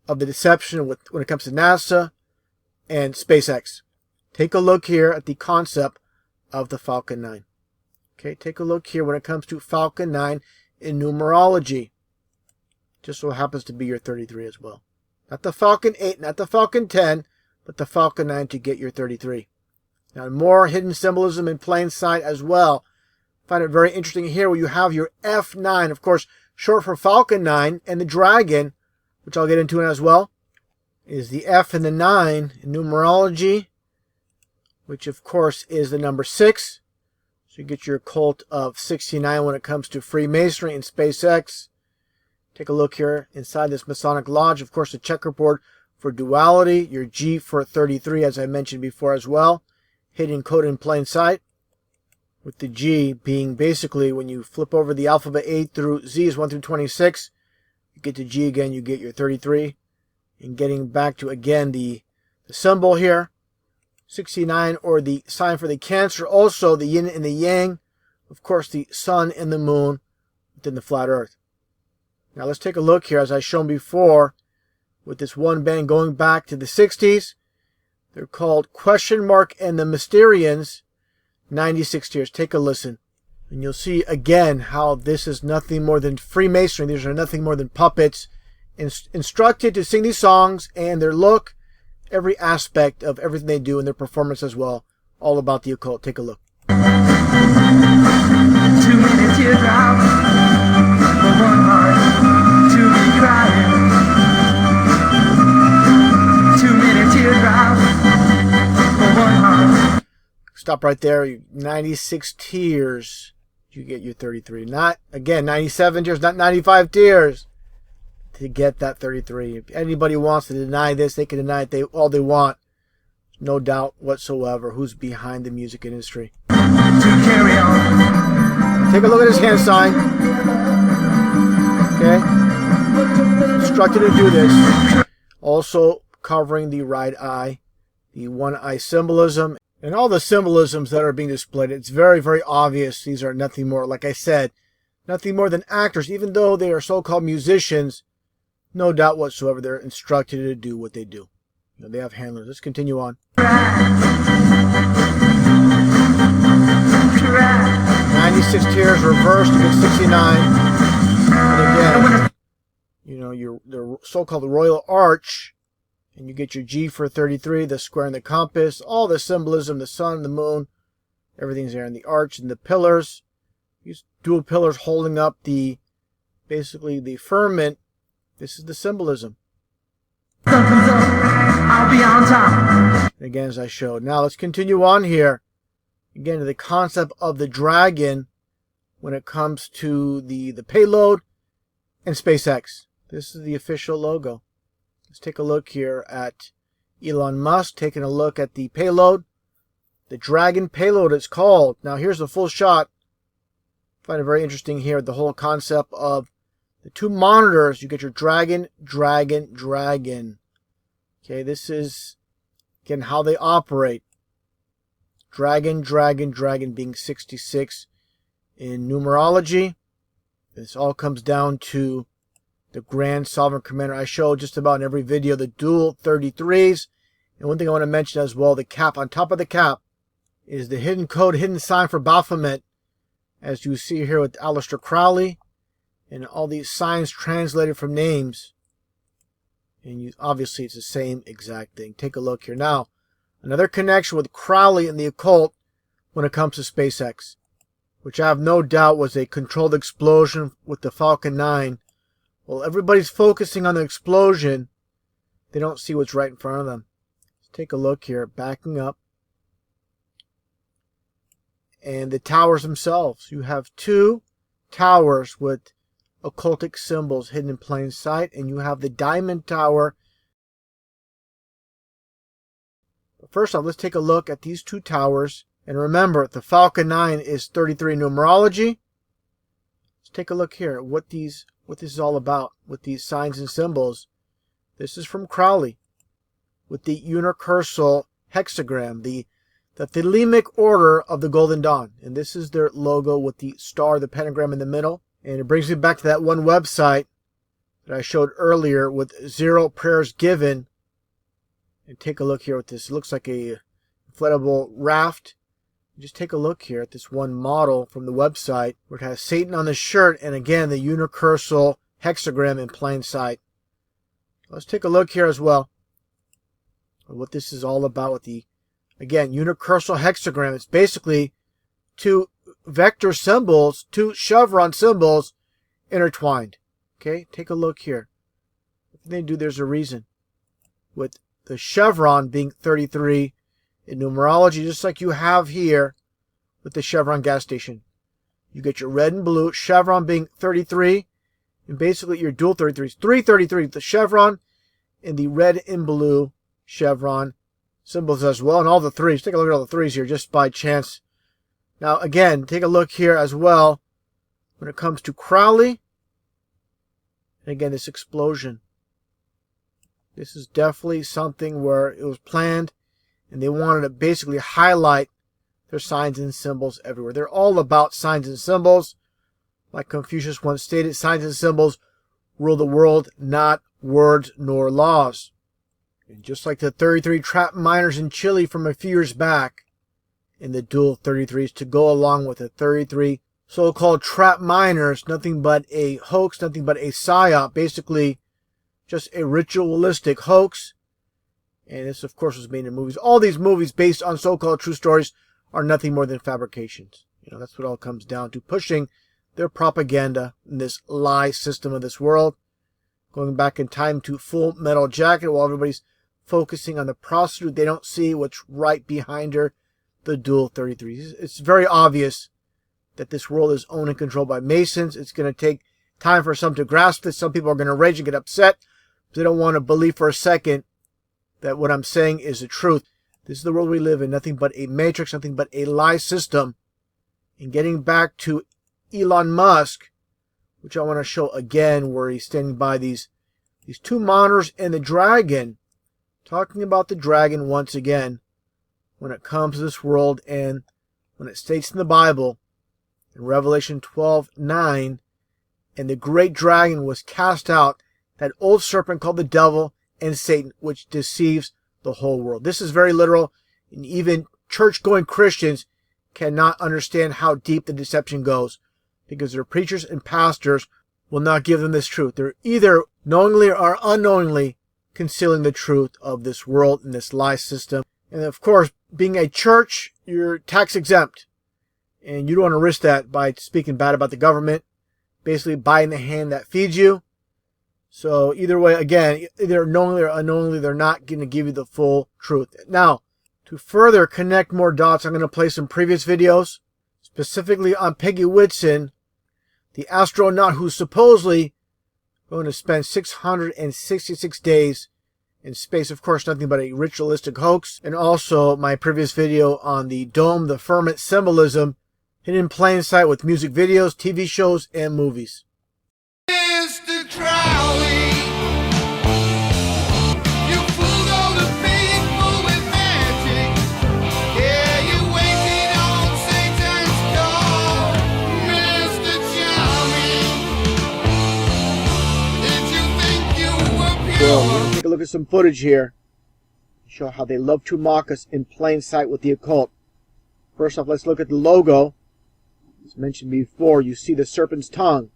of the deception when it comes to NASA and SpaceX. Take a look here at the concept of the Falcon 9. Okay, take a look here when it comes to Falcon 9 in numerology. Just so happens to be your 33 as well. Not the Falcon 8, not the Falcon 10, but the Falcon 9 to get your 33. Now, more hidden symbolism in plain sight as well. Find it very interesting here where you have your F9, of course, short for Falcon 9, and the dragon, which I'll get into as well, is the F and the 9 in numerology, which of course is the number 6. So you get your cult of 69 when it comes to Freemasonry and SpaceX. Take a look here inside this Masonic Lodge. Of course, the checkerboard for duality. Your G for 33, as I mentioned before as well. Hidden code in plain sight. With the G being basically when you flip over the alphabet A through Z is 1 through 26. You get to G again, you get your 33. And getting back to, again, the symbol here. 69, or the sign for the Cancer. Also, the yin and the yang. Of course, the sun and the moon within the flat earth. Now, let's take a look here, as I shown before, with this one band going back to the 60s. They're called Question Mark and the Mysterians. 96 Tears. Take a listen. And you'll see, again, how this is nothing more than Freemasonry. These are nothing more than puppets instructed to sing these songs, and their look, every aspect of everything they do, and their performance as well. All about the occult. Take a look. Too many teardrops for one heart to be crying. Too many teardrops stop right there. 96 tears. You get your 33. Not, again, 97 tears, not 95 tears to get that 33. If anybody wants to deny this, they can deny it all they want. No doubt whatsoever who's behind the music industry. Take a look at his hand sign. Okay. Instructed to do this. Also covering the right eye, the one eye symbolism, and all the symbolisms that are being displayed. It's very, very obvious. These are nothing more, like I said, nothing more than actors. Even though they are so-called musicians, no doubt whatsoever, they're instructed to do what they do. You know, they have handlers. Let's continue on. 96 tears reversed to get 69. And again, you know, the so-called royal arch. And you get your G for 33, the square and the compass, all the symbolism, the sun, the moon, everything's there. And the arch and the pillars. These dual pillars holding up basically the firmament. This is the symbolism. I'll be on top. Again, as I showed. Now let's continue on here. Again, to the concept of the dragon when it comes to the payload and SpaceX. This is the official logo. Let's take a look here at Elon Musk taking a look at the payload. The Dragon payload it's called. Now here's the full shot. I find it very interesting here, the whole concept of the two monitors. You get your Dragon, Dragon, Dragon. Okay, this is, again, how they operate. Dragon, Dragon, Dragon being 66 in numerology. This all comes down to the Grand Sovereign Commander. I show just about in every video the dual 33s. And one thing I want to mention as well, the cap, on top of the cap is the hidden code, hidden sign for Baphomet, as you see here with Aleister Crowley, and all these signs translated from names. And obviously it's the same exact thing. Take a look here. Now, another connection with Crowley and the occult when it comes to SpaceX, which I have no doubt was a controlled explosion with the Falcon 9. Well, everybody's focusing on the explosion. They don't see what's right in front of them. Let's take a look here, backing up. And the towers themselves. You have two towers with occultic symbols hidden in plain sight. And you have the diamond tower. But first off, let's take a look at these two towers. And remember, the Falcon 9 is 33 numerology. Let's take a look here at what this is all about with these signs and symbols. This is from Crowley with the unicursal hexagram, the thelemic order of the Golden Dawn. And this is their logo with the star, the pentagram in the middle. And it brings me back to that one website that I showed earlier with 0 prayers given. And take a look here at this. It looks like a inflatable raft. Just take a look here at this one model from the website where it has Satan on the shirt and again the unicursal hexagram in plain sight. Let's take a look here as well at what this is all about with the, again, unicursal hexagram. It's basically two vector symbols, two chevron symbols intertwined. Okay, take a look here. If they do, there's a reason. With the chevron being 33 in numerology, just like you have here with the Chevron gas station. You get your red and blue, chevron being 33, and basically your dual 33s. 333, the chevron and the red and blue chevron symbols as well, and all the threes. Take a look at all the threes here, just by chance. Now, again, take a look here as well when it comes to Crowley. And again, this explosion. This is definitely something where it was planned. And they wanted to basically highlight their signs and symbols everywhere. They're all about signs and symbols. Like Confucius once stated, signs and symbols rule the world, not words nor laws. And just like the 33 trapped miners in Chile from a few years back, in the dual 33s to go along with the 33 so-called trapped miners, nothing but a hoax, nothing but a psyop, basically just a ritualistic hoax. And this, of course, was made in movies. All these movies based on so-called true stories are nothing more than fabrications. You know, that's what it all comes down to. Pushing their propaganda in this lie system of this world. Going back in time to Full Metal Jacket while everybody's focusing on the prostitute. They don't see what's right behind her. the Dual 33. It's very obvious that this world is owned and controlled by Masons. It's going to take time for some to grasp this. Some people are going to rage and get upset. They don't want to believe for a second that what I'm saying is the truth. This is the world we live in. Nothing but a matrix, nothing but a lie system. And getting back to Elon Musk, which I want to show again, where he's standing by these two monitors and the dragon. Talking about the dragon once again when it comes to this world, and when it states in the Bible in Revelation 12:9, and the great dragon was cast out, that old serpent called the devil and Satan, which deceives the whole world. This is very literal, and even church-going Christians cannot understand how deep the deception goes, because their preachers and pastors will not give them this truth. They're either knowingly or unknowingly concealing the truth of this world and this lie system. And of course, being a church, you're tax exempt, and you don't want to risk that by speaking bad about the government, basically biting the hand that feeds you. So either way, again, either knowingly or unknowingly, they're not going to give you the full truth. Now, to further connect more dots, I'm going to play some previous videos, specifically on Peggy Whitson, the astronaut who's supposedly going to spend 666 days in space. Of course, nothing but a ritualistic hoax. And also my previous video on the dome, the firmament symbolism, hidden in plain sight with music videos, TV shows, and movies. Mr. Crowley, you fooled all the people with magic. Yeah, you waited on Satan's call, Mr. Charming. Did you think you were pure? So, we're going to take a look at some footage here. Show how they love to mock us in plain sight with the occult. First off, let's look at the logo. As mentioned before, you see the serpent's tongue.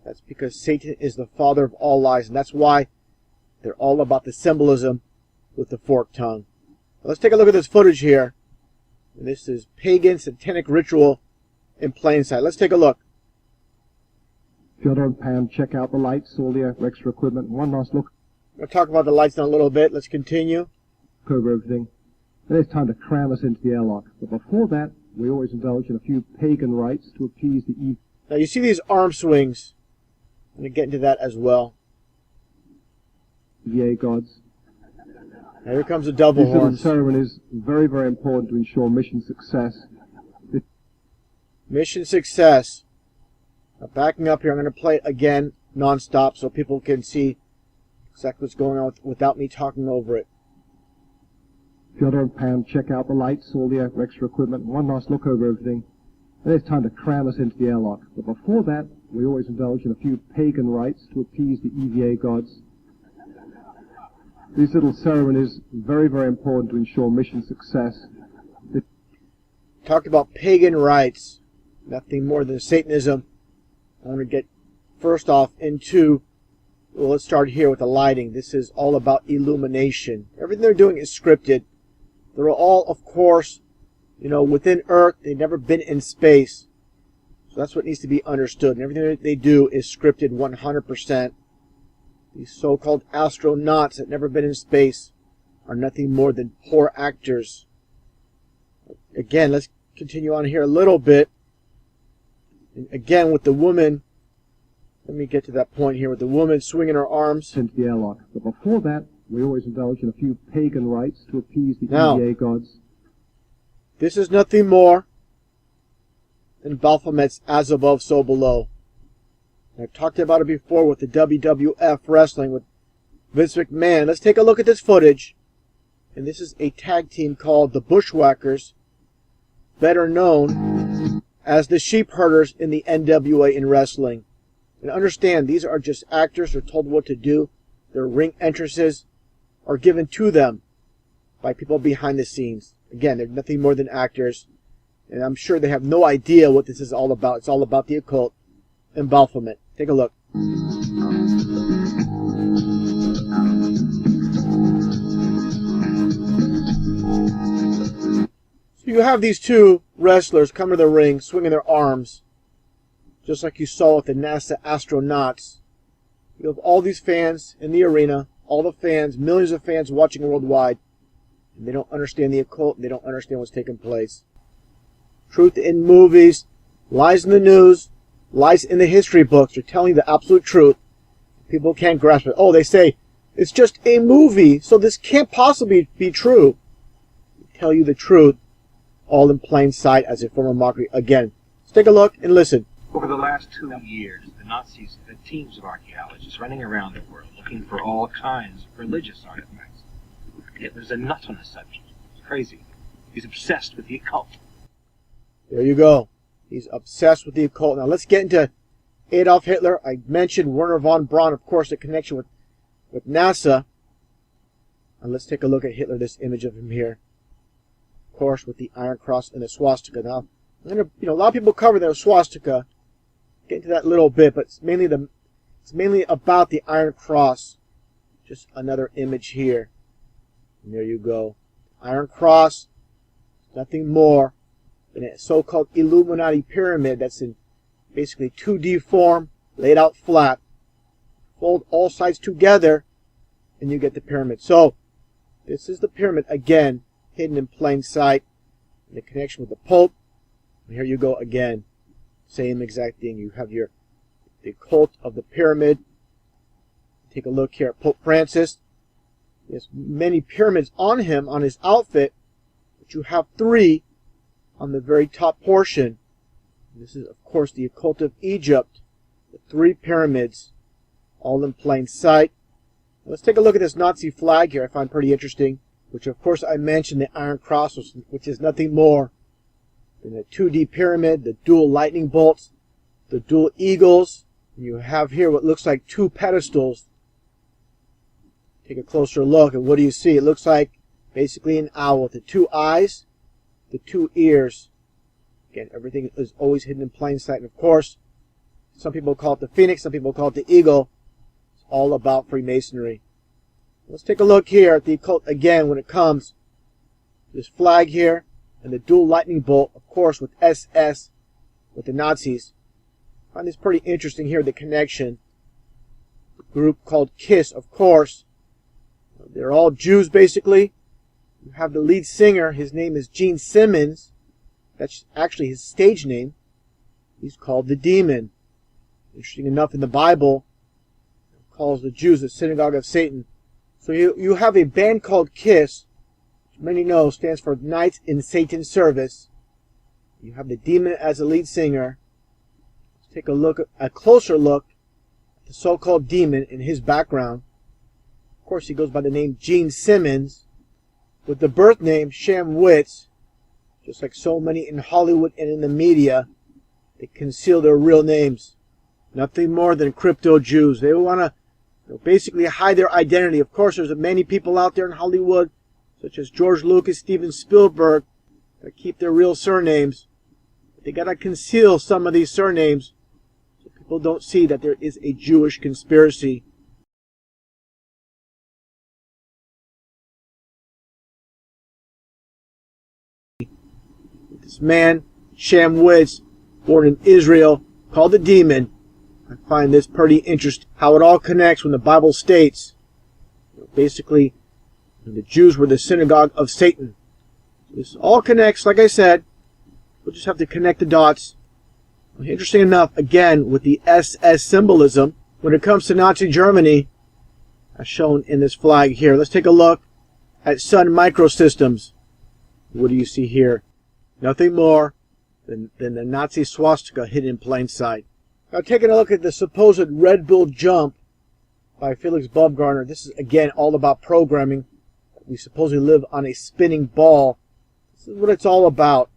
That's because Satan is the father of all lies, and that's why they're all about the symbolism with the forked tongue. Now let's take a look at this footage here. And this is pagan satanic ritual in plain sight. Let's take a look. Fyodor and Pam, check out the lights, all the extra equipment. One last look We'll talk about the lights in a little bit. Let's continue. over everything. Then it's time to cram us into the airlock. But before that, we always indulge in a few pagan rites to appease the evil. Now you see these arm swings. I'm going to get into that as well. Yea, gods. Now here comes the double This little horns. ceremony is very, very important to ensure mission success. Mission success. Now backing up here, I'm going to play it again non-stop so people can see exactly what's going on without me talking over it. Fyodor and Pam, check out the lights, all the extra equipment. One last look over everything. Then it's time to cram us into the airlock. But before that, we always indulge in a few pagan rites to appease the EVA gods. These little ceremonies very, very important to ensure mission success. Talked about pagan rites, nothing more than Satanism. I want to get first off into, well, let's start here with the lighting. This is all about illumination. Everything they're doing is scripted. They're all, of course, within Earth. They've never been in space. So that's what needs to be understood. And everything that they do is scripted 100%. These so-called astronauts that never been in space are nothing more than poor actors. Again, let's continue on here a little bit. And again, with the woman, let me get to that point here, with the woman swinging her arms into the airlock. But before that, we always indulge in a few pagan rites to appease the Now, EVA gods. This is nothing more than Baphomet's as above, so below. I've talked about it before with the WWF wrestling with Vince McMahon. Let's take a look at this footage. And this is a tag team called the Bushwhackers, better known as the Sheep Herders in the NWA in wrestling. And understand, these are just actors. They're told what to do. Their ring entrances are given to them by people behind the scenes. Again, they're nothing more than actors. And I'm sure they have no idea what this is all about. It's all about the occult and Baphomet. Take a look. So you have these two wrestlers come to the ring, swinging their arms, just like you saw with the NASA astronauts. You have all these fans in the arena, all the fans, millions of fans watching worldwide. And they don't understand the occult, and they don't understand what's taking place. Truth in movies, lies in the news, lies in the history books. They're telling you the absolute truth. People can't grasp it. Oh, they say, it's just a movie, so this can't possibly be true. They tell you the truth, all in plain sight as a form of mockery. Again, let's take a look and listen. Over the last 2 years, the Nazis have had teams of archaeologists running around the world looking for all kinds of religious artifacts. Hitler's a nut on the subject. He's crazy. He's obsessed with the occult. There you go. He's obsessed with the occult. Now let's get into Adolf Hitler. I mentioned Werner von Braun, of course, the connection with NASA. And let's take a look at Hitler, this image of him here. Of course, with the Iron Cross and the swastika. Now, I'm gonna, a lot of people cover their swastika. Get into that a little bit, but it's mainly about the Iron Cross. Just another image here. And there you go. Iron Cross, nothing more than a so-called Illuminati pyramid that's in basically 2D form, laid out flat. Fold all sides together, and you get the pyramid. So, this is the pyramid, again, hidden in plain sight. In the connection with the Pope. And here you go again. Same exact thing. You have the cult of the pyramid. Take a look here at Pope Francis. He has many pyramids on him, on his outfit, but you have 3 on the very top portion. This is, of course, the occult of Egypt. The 3 pyramids, all in plain sight. Let's take a look at this Nazi flag here I find pretty interesting, which, of course, I mentioned the Iron Cross, which is nothing more than a 2D pyramid, the dual lightning bolts, the dual eagles. And you have here what looks like 2 pedestals. Take a closer look, and what do you see? It looks like basically an owl with the 2 eyes, the 2 ears. Again, everything is always hidden in plain sight. And of course, some people call it the phoenix, some people call it the eagle. It's all about Freemasonry. Let's take a look here at the occult again when it comes to this flag here and the dual lightning bolt, of course, with SS, with the Nazis. I find this pretty interesting here, the connection. The group called KISS, of course. They're all Jews, basically. You have the lead singer. His name is Gene Simmons. That's actually his stage name. He's called the Demon. Interesting enough, in the Bible, it calls the Jews the synagogue of Satan. So you have a band called KISS, which many know stands for Knights in Satan's Service. You have the Demon as the lead singer. Let's take a closer look at the so-called Demon in his background. Of course, he goes by the name Gene Simmons, with the birth name Sham Witz. Just like so many in Hollywood and in the media, they conceal their real names. Nothing more than crypto Jews. They want to basically hide their identity. Of course, there's many people out there in Hollywood, such as George Lucas, Steven Spielberg, that keep their real surnames. But they got to conceal some of these surnames so people don't see that there is a Jewish conspiracy. This man, Sham Witz, born in Israel, called the Demon. I find this pretty interesting, how it all connects when the Bible states, basically, the Jews were the synagogue of Satan. This all connects, like I said. We'll just have to connect the dots. Interesting enough, again, with the SS symbolism, when it comes to Nazi Germany, as shown in this flag here. Let's take a look at Sun Microsystems. What do you see here? Nothing more than the Nazi swastika hidden in plain sight. Now, taking a look at the supposed Red Bull jump by Felix Baumgartner. This is, again, all about programming. We supposedly live on a spinning ball. This is what it's all about.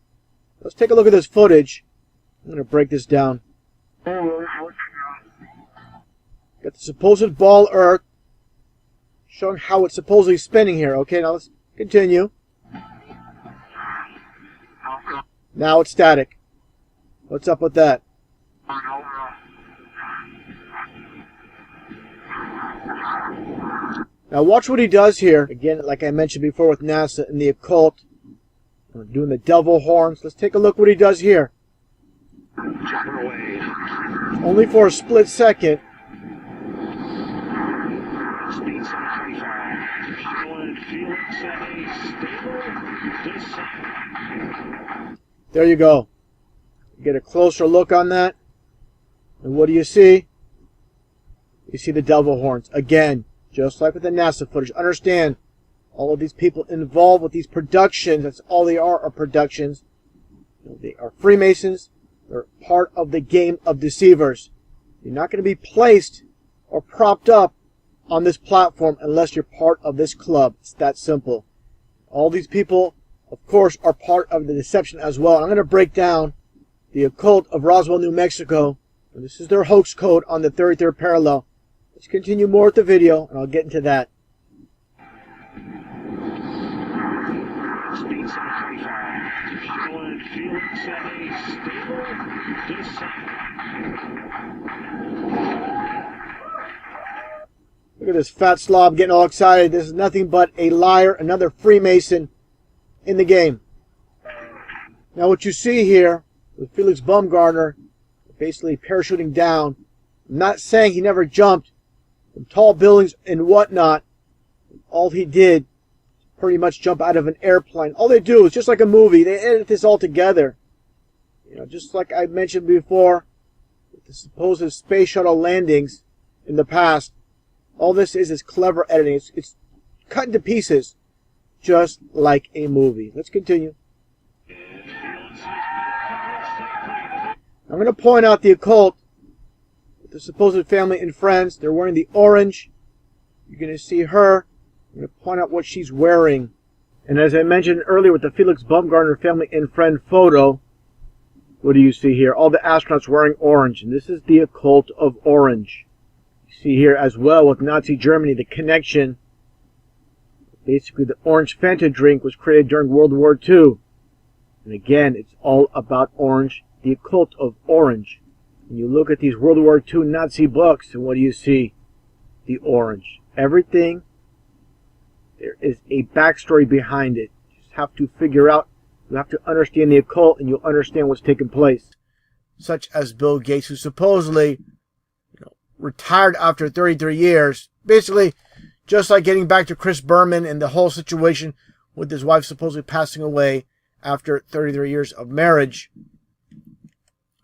Let's take a look at this footage. I'm going to break this down. Got the supposed ball Earth showing how it's supposedly spinning here. Okay, now let's continue. Now it's static. What's up with that? Now watch what he does here. Again, like I mentioned before with NASA and the occult. Doing the devil horns. Let's take a look what he does here. Only for a split second. Speed 735. Felix, There you go. Get a closer look on that. And what do you see? You see the devil horns. Again, just like with the NASA footage. Understand, all of these people involved with these productions, that's all they are productions. They are Freemasons. They're part of the game of deceivers. You're not going to be placed or propped up on this platform unless you're part of this club. It's that simple. All these people, of course, are part of the deception as well. I'm going to break down the occult of Roswell, New Mexico. And this is their hoax code on the 33rd parallel. Let's continue more with the video, and I'll get into that. Speed 735, showing Felix at a stable descent. Look at this fat slob getting all excited. This is nothing but a liar, another Freemason in the game. Now what you see here with Felix Baumgartner basically parachuting down. I'm not saying he never jumped from tall buildings and whatnot. All he did pretty much jump out of an airplane. All they do is just like a movie. They edit this all together. You know, just like I mentioned before, with the supposed space shuttle landings in the past. All this is clever editing. It's cut into pieces, just like a movie. Let's continue. I'm going to point out the occult, the supposed family and friends. They're wearing the orange. You're going to see her. I'm going to point out what she's wearing. And as I mentioned earlier with the Felix Baumgartner family and friend photo, what do you see here? All the astronauts wearing orange. And this is the occult of orange. You see here as well with Nazi Germany, the connection. Basically, the orange Fanta drink was created during World War II. And again, it's all about orange. The occult of orange. And you look at these World War II Nazi books, and what do you see? The orange. Everything, there is a backstory behind it. You just have to figure out, you have to understand the occult, and you'll understand what's taking place. Such as Bill Gates, who supposedly retired after 33 years. Basically, just like getting back to Chris Berman and the whole situation with his wife supposedly passing away after 33 years of marriage.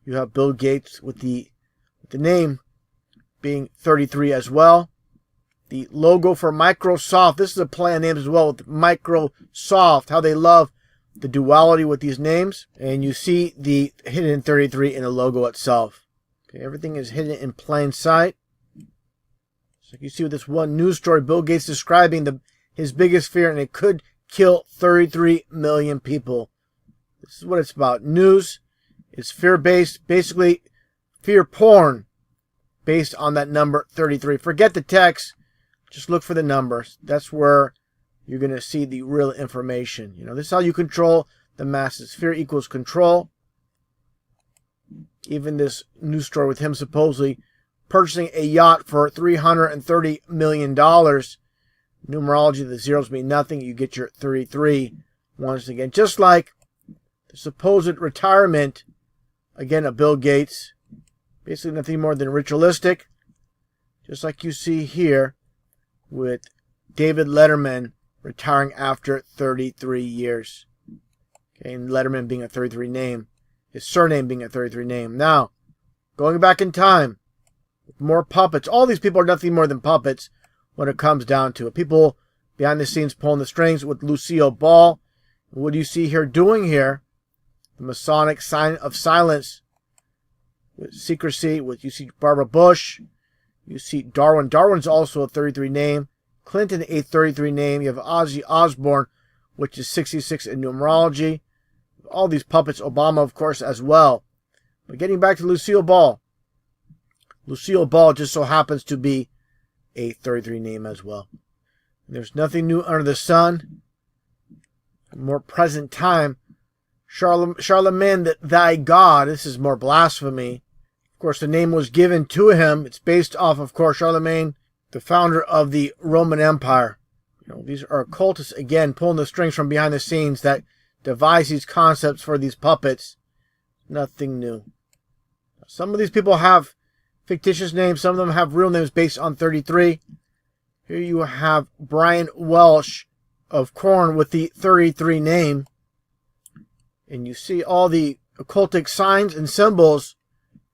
You have Bill Gates with the name being 33 as well. The logo for Microsoft. This is a play on names as well with Microsoft. How they love the duality with these names. And you see the hidden 33 in the logo itself. Okay, everything is hidden in plain sight. So you see with this one news story, Bill Gates describing his biggest fear, and it could kill 33 million people. This is what it's about. News. It's fear-based, basically fear porn based on that number 33. Forget the text, just look for the numbers. That's where you're going to see the real information. You know, this is how you control the masses. Fear equals control. Even this news story with him supposedly purchasing a yacht for $330 million. Numerology, the zeros mean nothing. You get your 33 once again. Just like the supposed retirement, again, of Bill Gates. Basically nothing more than ritualistic. Just like you see here with David Letterman retiring after 33 years. Okay, and Letterman being a 33 name. His surname being a 33 name. Now, going back in time, with more puppets. All these people are nothing more than puppets when it comes down to it. People behind the scenes pulling the strings with Lucille Ball. What do you see here doing here? The Masonic sign of silence with secrecy. You see Barbara Bush. You see Darwin. Darwin's also a 33 name. Clinton, a 33 name. You have Ozzy Osbourne, which is 66 in numerology. All these puppets. Obama, of course, as well. But getting back to Lucille Ball. Lucille Ball just so happens to be a 33 name as well. There's nothing new under the sun. More present time. Charlemagne, thy God. This is more blasphemy. Of course, the name was given to him. It's based off, of course, Charlemagne, the founder of the Roman Empire. You know, these are occultists, again, pulling the strings from behind the scenes that devise these concepts for these puppets. Nothing new. Some of these people have fictitious names. Some of them have real names based on 33. Here you have Brian Welsh of Korn with the 33 name. And you see all the occultic signs and symbols.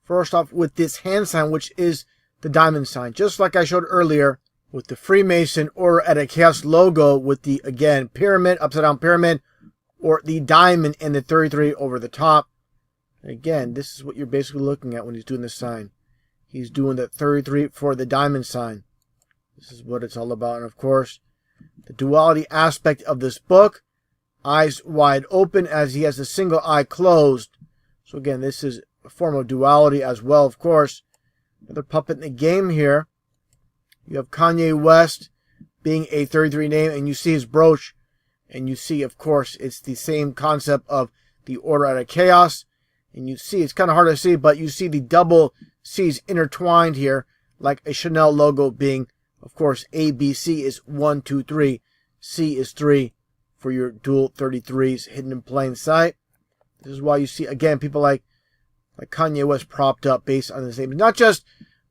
First off with this hand sign, which is the diamond sign. Just like I showed earlier with the Freemason Order at a Chaos logo with the, again, pyramid, upside down pyramid, or the diamond and the 33 over the top. Again, this is what you're basically looking at when he's doing this sign. He's doing the 33 for the diamond sign. This is what it's all about. And of course, the duality aspect of this book. Eyes wide open as he has a single eye closed. So again, this is a form of duality as well, of course. Another puppet in the game here. You have Kanye West being a 33 name, and you see his brooch. And you see, of course, it's the same concept of the Order out of Chaos. And you see, it's kind of hard to see, but you see the double C's intertwined here, like a Chanel logo being, of course, ABC is 1, 2, 3. C is 3 for your dual 33s hidden in plain sight. This is why you see, again, people like Kanye West propped up based on the same. Not just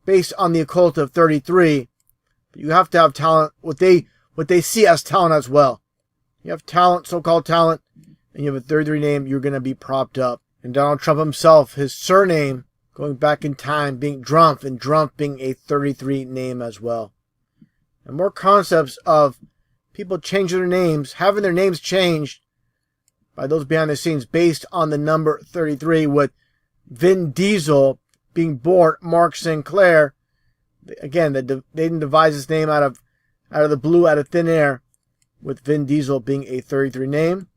based on the occult of 33, but you have to have talent, what they see as talent as well. You have talent, so-called talent, and you have a 33 name, you're going to be propped up. And Donald Trump himself, his surname, going back in time, being Drumpf, and Drumpf being a 33 name as well. And more concepts of people changing their names, having their names changed by those behind the scenes based on the number 33, with Vin Diesel being born Mark Sinclair. Again, they didn't devise his name out of the blue, out of thin air, with Vin Diesel being a 33 name.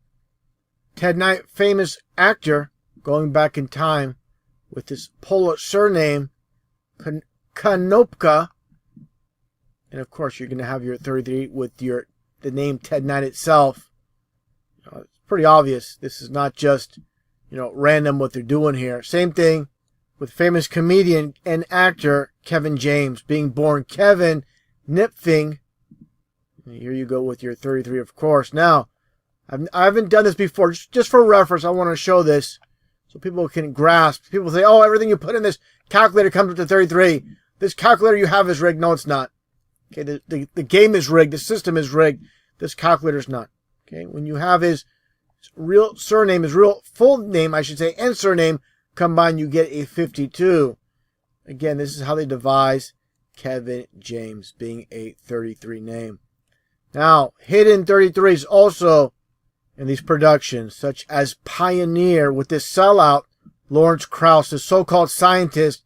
Ted Knight, famous actor, going back in time with his Polish surname, Konopka. And of course, you're going to have your 33 with the name Ted Knight itself. It's pretty obvious. This is not just, random what they're doing here. Same thing with famous comedian and actor Kevin James, being born Kevin Nipfing. And here you go with your 33, of course. Now, I haven't done this before. Just for reference, I want to show this so people can grasp. People say, oh, everything you put in this calculator comes up to 33. This calculator you have is rigged. No, it's not. Okay, the game is rigged. The system is rigged. This calculator is not. Okay, when you have his real surname, his real full name, I should say, and surname combined, you get a 52. Again, this is how they devise Kevin James being a 33 name. Now, hidden 33s also in these productions, such as Pioneer with this sellout, Lawrence Krauss, the so-called scientist,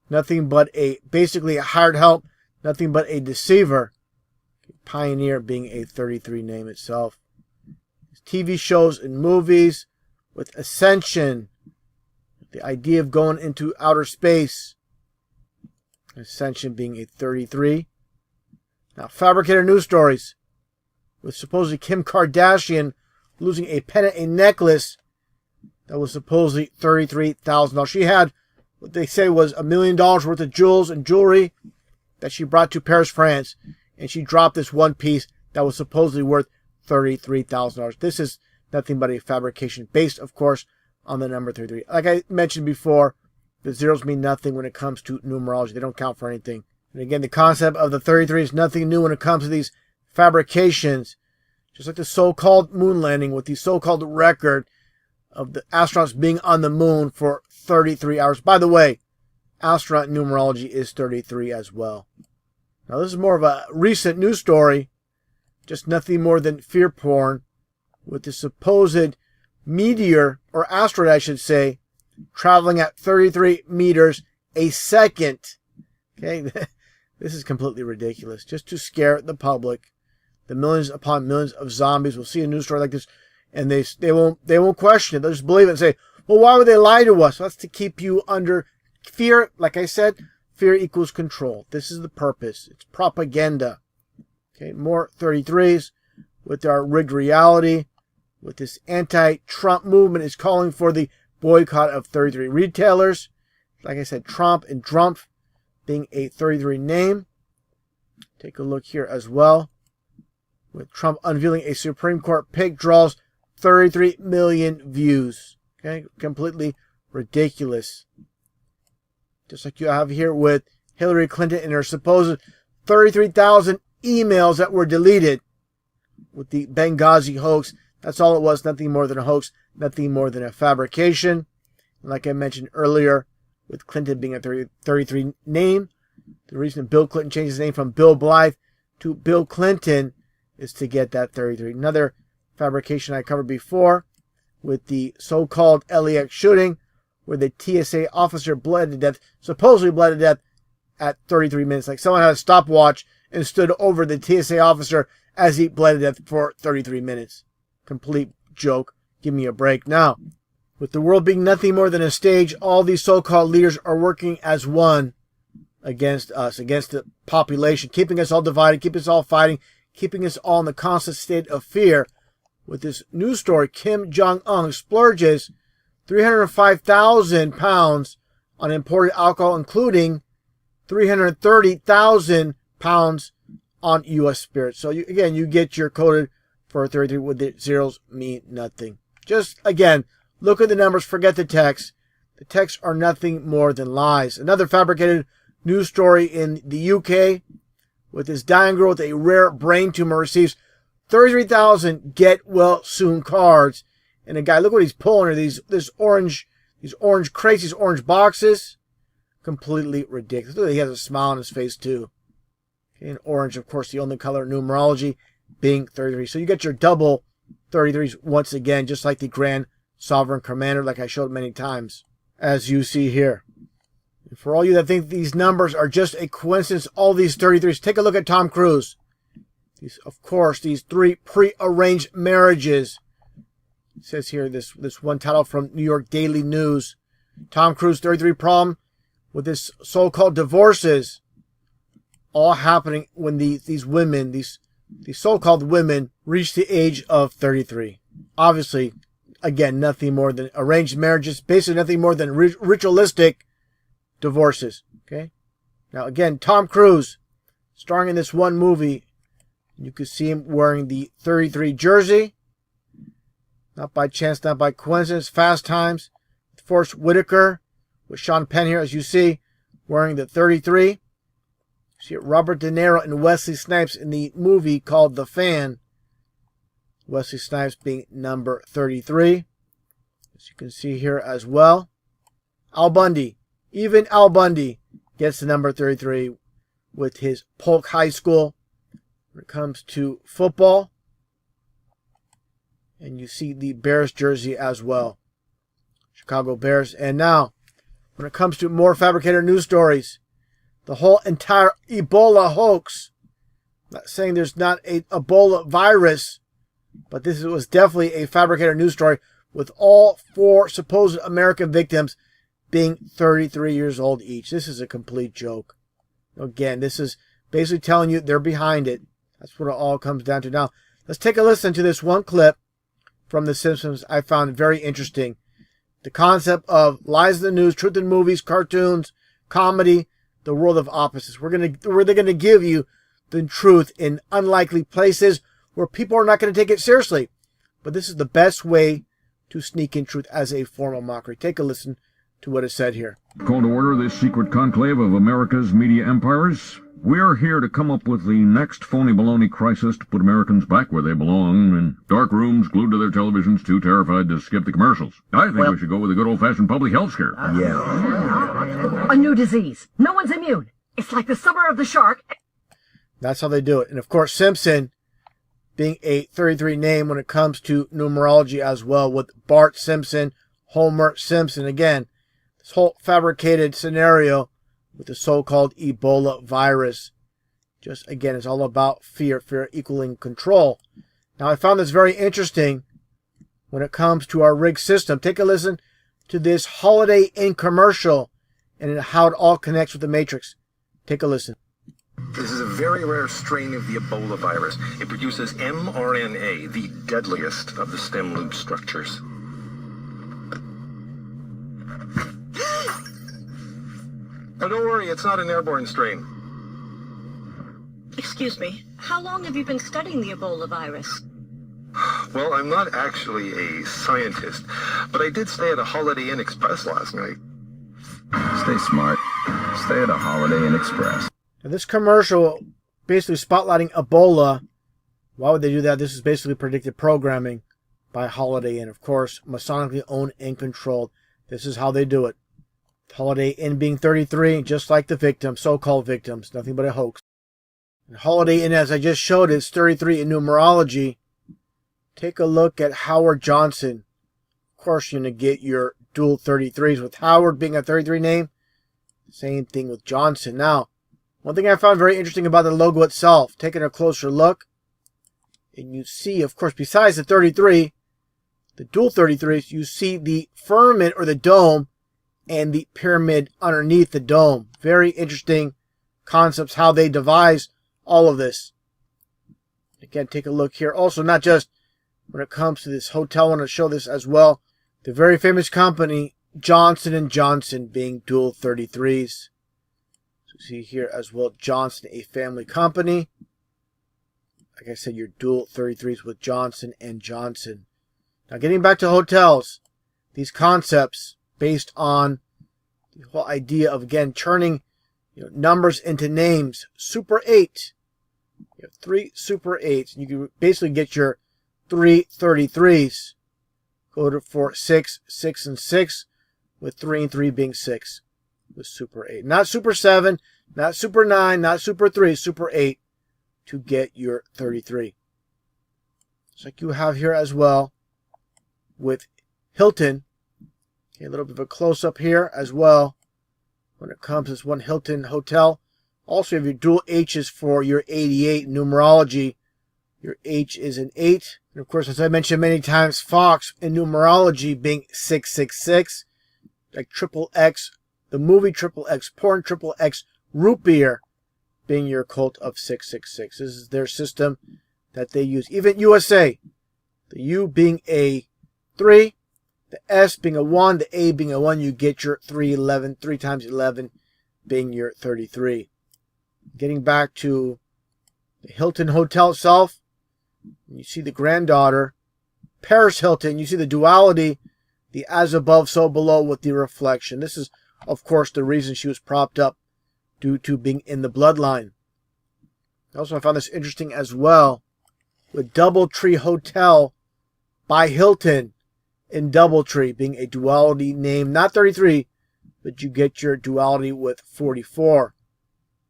nothing but basically a hired help, nothing but a deceiver. Pioneer being a 33 name itself. TV shows and movies with Ascension, the idea of going into outer space. Ascension being a 33. Now, fabricated news stories with supposedly Kim Kardashian losing a pendant, a necklace that was supposedly $33,000. She had what they say was $1 million worth of jewels and jewelry that she brought to Paris, France, and she dropped this one piece that was supposedly worth $33,000. This is nothing but a fabrication based, of course, on the number 33. Like I mentioned before, the zeros mean nothing when it comes to numerology. They don't count for anything. And again, the concept of the 33 is nothing new when it comes to these fabrications. Just like the so-called moon landing with the so-called record of the astronauts being on the moon for 33 hours. By the way, astronaut numerology is 33 as well. Now, this is more of a recent news story. Just nothing more than fear porn with the supposed meteor, or asteroid I should say, traveling at 33 meters a second. Okay, this is completely ridiculous. Just to scare the public. The millions upon millions of zombies will see a news story like this, and they won't question it. They'll just believe it and say, well, why would they lie to us? That's to keep you under fear. Like I said, fear equals control. This is the purpose. It's propaganda. Okay, more 33s with our rigged reality, with this anti-Trump movement is calling for the boycott of 33 retailers. Like I said, Trump and Drumpf being a 33 name. Take a look here as well. With Trump unveiling a Supreme Court pick draws 33 million views. Okay, completely ridiculous. Just like you have here with Hillary Clinton and her supposed 33,000 emails that were deleted with the Benghazi hoax That's all it was, nothing more than a hoax, nothing more than a fabrication. And like I mentioned earlier, with Clinton being a 33 name, the reason Bill Clinton changed his name from Bill Blythe to Bill Clinton is to get that 33. Another fabrication I covered before with the so-called LAX shooting, where the TSA officer bled to death, supposedly bled to death at 33 minutes. Like someone had a stopwatch and stood over the TSA officer as he bled to death for 33 minutes. Complete joke. Give me a break. Now, with the world being nothing more than a stage, all these so-called leaders are working as one against us, against the population, keeping us all divided, keeping us all fighting, keeping us all in the constant state of fear. With this news story, Kim Jong-un splurges 305,000 pounds on imported alcohol, including 330,000 pounds on U.S. spirits. So again, you get your coded for 33 with the zeros mean nothing. Just again, look at the numbers, forget the text. The texts are nothing more than lies. Another fabricated news story in the UK with this dying girl with a rare brain tumor receives 33,000 get well soon cards. And a guy, look what he's pulling her, these orange crates, these orange boxes. Completely ridiculous. Look, he has a smile on his face too. Okay, and orange, of course, the only color in numerology being 33. So you get your double 33s once again, just like the Grand Sovereign Commander, like I showed many times, as you see here. And for all you that think these numbers are just a coincidence, all these 33s, take a look at Tom Cruise. Of course, these 3 pre-arranged marriages. It says here, this one title from New York Daily News. Tom Cruise, 33 problem with this so-called divorces. All happening when these women, these so-called women, reach the age of 33. Obviously, again, nothing more than arranged marriages. Basically, nothing more than ritualistic divorces. Okay. Now, again, Tom Cruise, starring in this one movie. You can see him wearing the 33 jersey. Not by chance, not by coincidence. Fast Times. Forrest Whitaker with Sean Penn here, as you see, wearing the 33. You see Robert De Niro and Wesley Snipes in the movie called The Fan. Wesley Snipes being number 33. As you can see here as well. Al Bundy. Even Al Bundy gets the number 33 with his Polk High School. When it comes to football, and you see the Bears jersey as well. Chicago Bears. And now, when it comes to more fabricated news stories, the whole entire Ebola hoax. I'm not saying there's not a Ebola virus, but this was definitely a fabricated news story with all 4 supposed American victims being 33 years old each. This is a complete joke. Again, this is basically telling you they're behind it. That's what it all comes down to. Now, let's take a listen to this one clip from The Simpsons I found very interesting. The concept of lies in the news, truth in movies, cartoons, comedy, the world of opposites. They're going to give you the truth in unlikely places where people are not going to take it seriously. But this is the best way to sneak in truth as a form of mockery. Take a listen to what is said here. Call to order this secret conclave of America's media empires. We're here to come up with the next phony baloney crisis to put Americans back where they belong, in dark rooms, glued to their televisions, too terrified to skip the commercials. I think we should go with a good old-fashioned public health scare. Yeah. A new disease. No one's immune. It's like the summer of the shark. That's how they do it. And of course, Simpson being a 33 name when it comes to numerology as well, with Bart Simpson, Homer Simpson. Again, this whole fabricated scenario with the so-called Ebola virus. Just, again, it's all about fear equaling control. Now, I found this very interesting when it comes to our rigged system. Take a listen to this Holiday Inn commercial and how it all connects with the Matrix. Take a listen. This is a very rare strain of the Ebola virus. It produces mRNA, the deadliest of the stem loop structures. Oh, don't worry, it's not an airborne strain. Excuse me, how long have you been studying the Ebola virus? Well, I'm not actually a scientist, but I did stay at a Holiday Inn Express last night. Stay smart. Stay at a Holiday Inn Express. Now, this commercial basically spotlighting Ebola. Why would they do that? This is basically predictive programming. by Holiday Inn. Of course, Masonically owned and controlled. This is how they do it. Holiday Inn being 33, just like the victims, so-called victims, nothing but a hoax. And Holiday Inn, as I just showed, is 33 in numerology. Take a look at Howard Johnson. Of course, you're going to get your dual 33s with Howard being a 33 name. Same thing with Johnson. Now, one thing I found very interesting about the logo itself, taking a closer look, and you see, of course, besides the 33, the dual 33s, you see the firmament or the dome and the pyramid underneath the dome. Very interesting concepts, how they devise all of this. Again, take a look here. Also, not just when it comes to this hotel, I want to show this as well. The very famous company, Johnson & Johnson, being dual 33s. So see here as well, Johnson, a family company. Like I said, your dual 33s with Johnson & Johnson. Now, getting back to hotels, these concepts based on the whole idea of, again, turning numbers into names. Super 8. You have 3 Super 8s. You can basically get your 3 33s. Go for 6, 6, and 6, with 3 and 3 being 6 with Super 8. Not Super 7, not Super 9, not Super 3, Super 8 to get your 33. Just like you have here as well with Hilton. Okay, a little bit of a close-up here as well when it comes to this one Hilton hotel. Also, you have your dual H's for your 88 numerology. Your H is an 8. And of course, as I mentioned many times, Fox in numerology being 666. Like Triple X, the movie Triple X, porn Triple X, root beer being your cult of 666. This is their system that they use. Even USA, the U being a 3, the S being a 1, the A being a 1, you get your 311, 3 times 11 being your 33. Getting back to the Hilton Hotel itself, you see the granddaughter, Paris Hilton, you see the duality, the as above, so below with the reflection. This is, of course, the reason she was propped up due to being in the bloodline. Also, I found this interesting as well with Doubletree Hotel by Hilton in Doubletree being a duality name, not 33, but you get your duality with 44.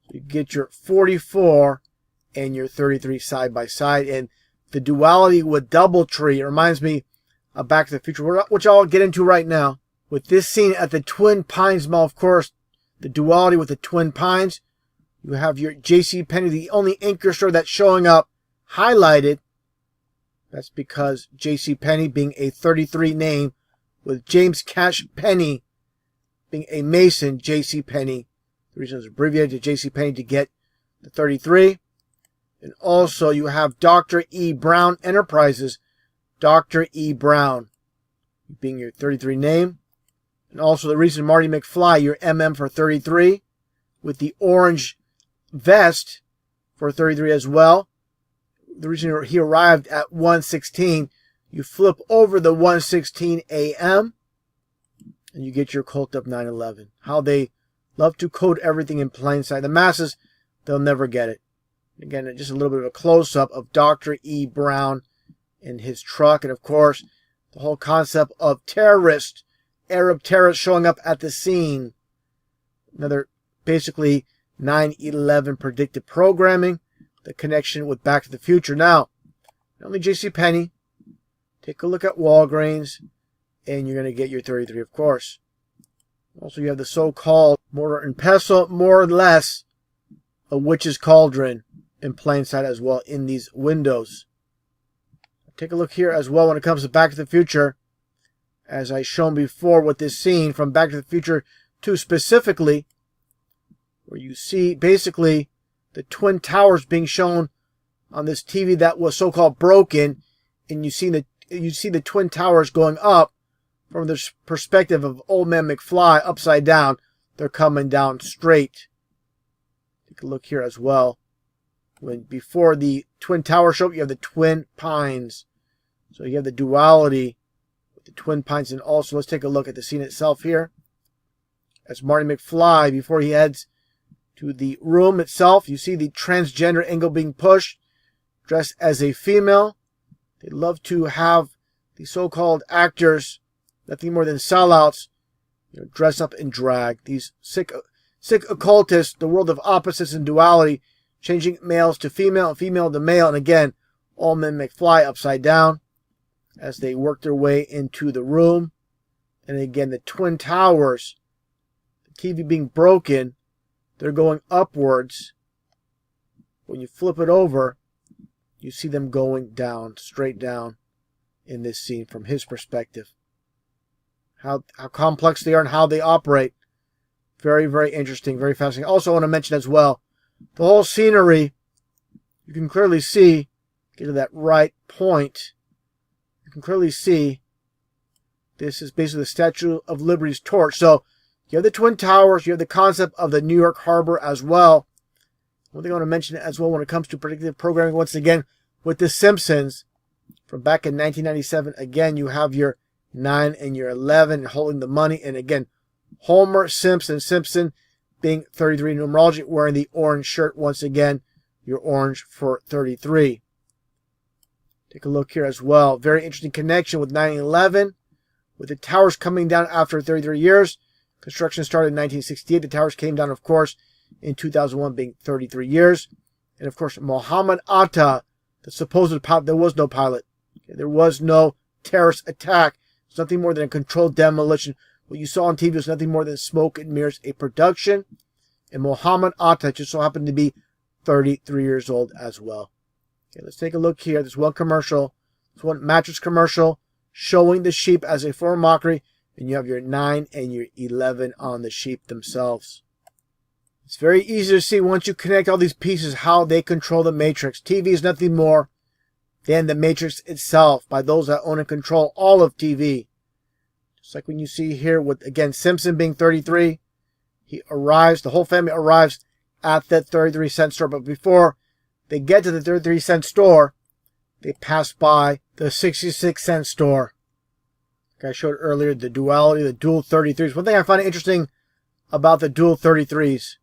So you get your 44 and your 33 side by side. And the duality with Doubletree reminds me of Back to the Future, which I'll get into right now. With this scene at the Twin Pines Mall, of course, the duality with the Twin Pines. You have your JCPenney, the only anchor store that's showing up highlighted. That's because JCPenney being a 33 name with James Cash Penney being a Mason, JCPenney. The reason it's abbreviated to JCPenney to get the 33. And also you have Dr. E. Brown Enterprises, Dr. E. Brown being your 33 name. And also the reason Marty McFly, your MM for 33, with the orange vest for 33 as well. The reason he arrived at 1:16, you flip over the 1:16 a.m. and you get your cult of 9/11. How they love to code everything in plain sight. The masses, they'll never get it. Again, just a little bit of a close-up of Dr. E. Brown in his truck. And, of course, the whole concept of terrorists, Arab terrorists showing up at the scene. Another, basically, 9/11 predictive programming. The connection with Back to the Future. Now, not only JCPenney, take a look at Walgreens, and you're going to get your 33, of course. Also, you have the so-called mortar and pestle, more or less, a witch's cauldron in plain sight as well in these windows. Take a look here as well when it comes to Back to the Future. As I shown before with this scene from Back to the Future 2 specifically, where you see basically the Twin Towers being shown on this TV that was so-called broken, and you see the Twin Towers going up from the perspective of Old Man McFly upside down. They're coming down straight. Take a look here as well. When before the Twin Tower show, you have the Twin Pines. So you have the duality with the Twin Pines. And also, let's take a look at the scene itself here. As Marty McFly, before he heads to the room itself, you see the transgender angle being pushed, dressed as a female. They love to have the so-called actors, nothing more than sellouts, dress up in drag. These sick occultists, the world of opposites and duality, changing males to female and female to male. And again, all men McFly upside down as they work their way into the room. And again, the Twin Towers, the TV being broken, they're going upwards. When you flip it over, you see them going down, straight down in this scene from his perspective. How complex they are and how they operate. Very, very interesting, very fascinating. Also, I want to mention as well, the whole scenery, you can clearly see, get to that right point, you can clearly see this is basically the Statue of Liberty's torch. So, you have the Twin Towers, you have the concept of the New York Harbor as well. One thing I want to mention as well when it comes to predictive programming, once again, with The Simpsons, from back in 1997, again, you have your 9 and your 11 holding the money. And again, Homer Simpson being 33 numerology, wearing the orange shirt once again, your orange for 33. Take a look here as well. Very interesting connection with 9/11, with the towers coming down after 33 years. Construction started in 1968. The towers came down, of course, in 2001, being 33 years. And of course, Mohammed Atta, the supposed pilot, there was no pilot. There was no terrorist attack. It's nothing more than a controlled demolition. What you saw on TV was nothing more than smoke and mirrors, a production. And Mohammed Atta just so happened to be 33 years old as well. Okay, let's take a look here. There's one commercial. There's one mattress commercial showing the sheep as a form of mockery. And you have your 9 and your 11 on the sheep themselves. It's very easy to see once you connect all these pieces how they control the Matrix. TV is nothing more than the Matrix itself by those that own and control all of TV. Just like when you see here with, again, Simpson being 33. He arrives, the whole family arrives at that 33-cent store. But before they get to the 33-cent store, they pass by the 66-cent store. Like I showed earlier, the duality, the dual 33s. One thing I find interesting about the dual 33s,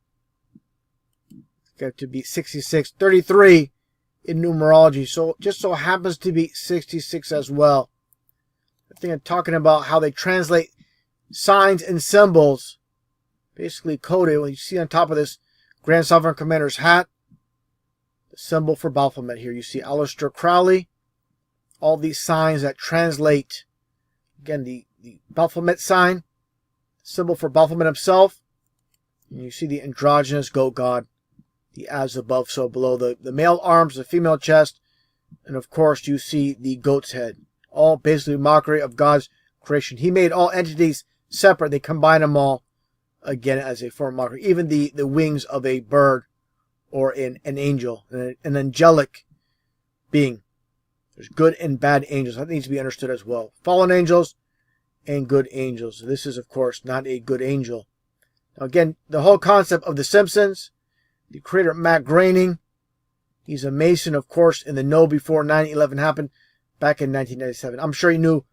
got to be 66, 33 in numerology. So just so happens to be 66 as well. I think I'm talking about how they translate signs and symbols, basically coded. When you see on top of this Grand Sovereign Commander's hat, the symbol for Baphomet here. You see Aleister Crowley, all these signs that translate, again, the Baphomet sign, symbol for Baphomet himself. And you see the androgynous goat god, the as above, so below, the male arms, the female chest, and of course you see the goat's head. All basically mockery of God's creation. He made all entities separate. They combine them all, again, as a form of mockery. Even the wings of a bird or an angel, an angelic being. There's good and bad angels. That needs to be understood as well. Fallen angels and good angels. This is, of course, not a good angel. Now, again, the whole concept of The Simpsons, the creator, Matt Groening, he's a Mason, of course, in the know before 9/11 happened back in 1997. I'm sure he knew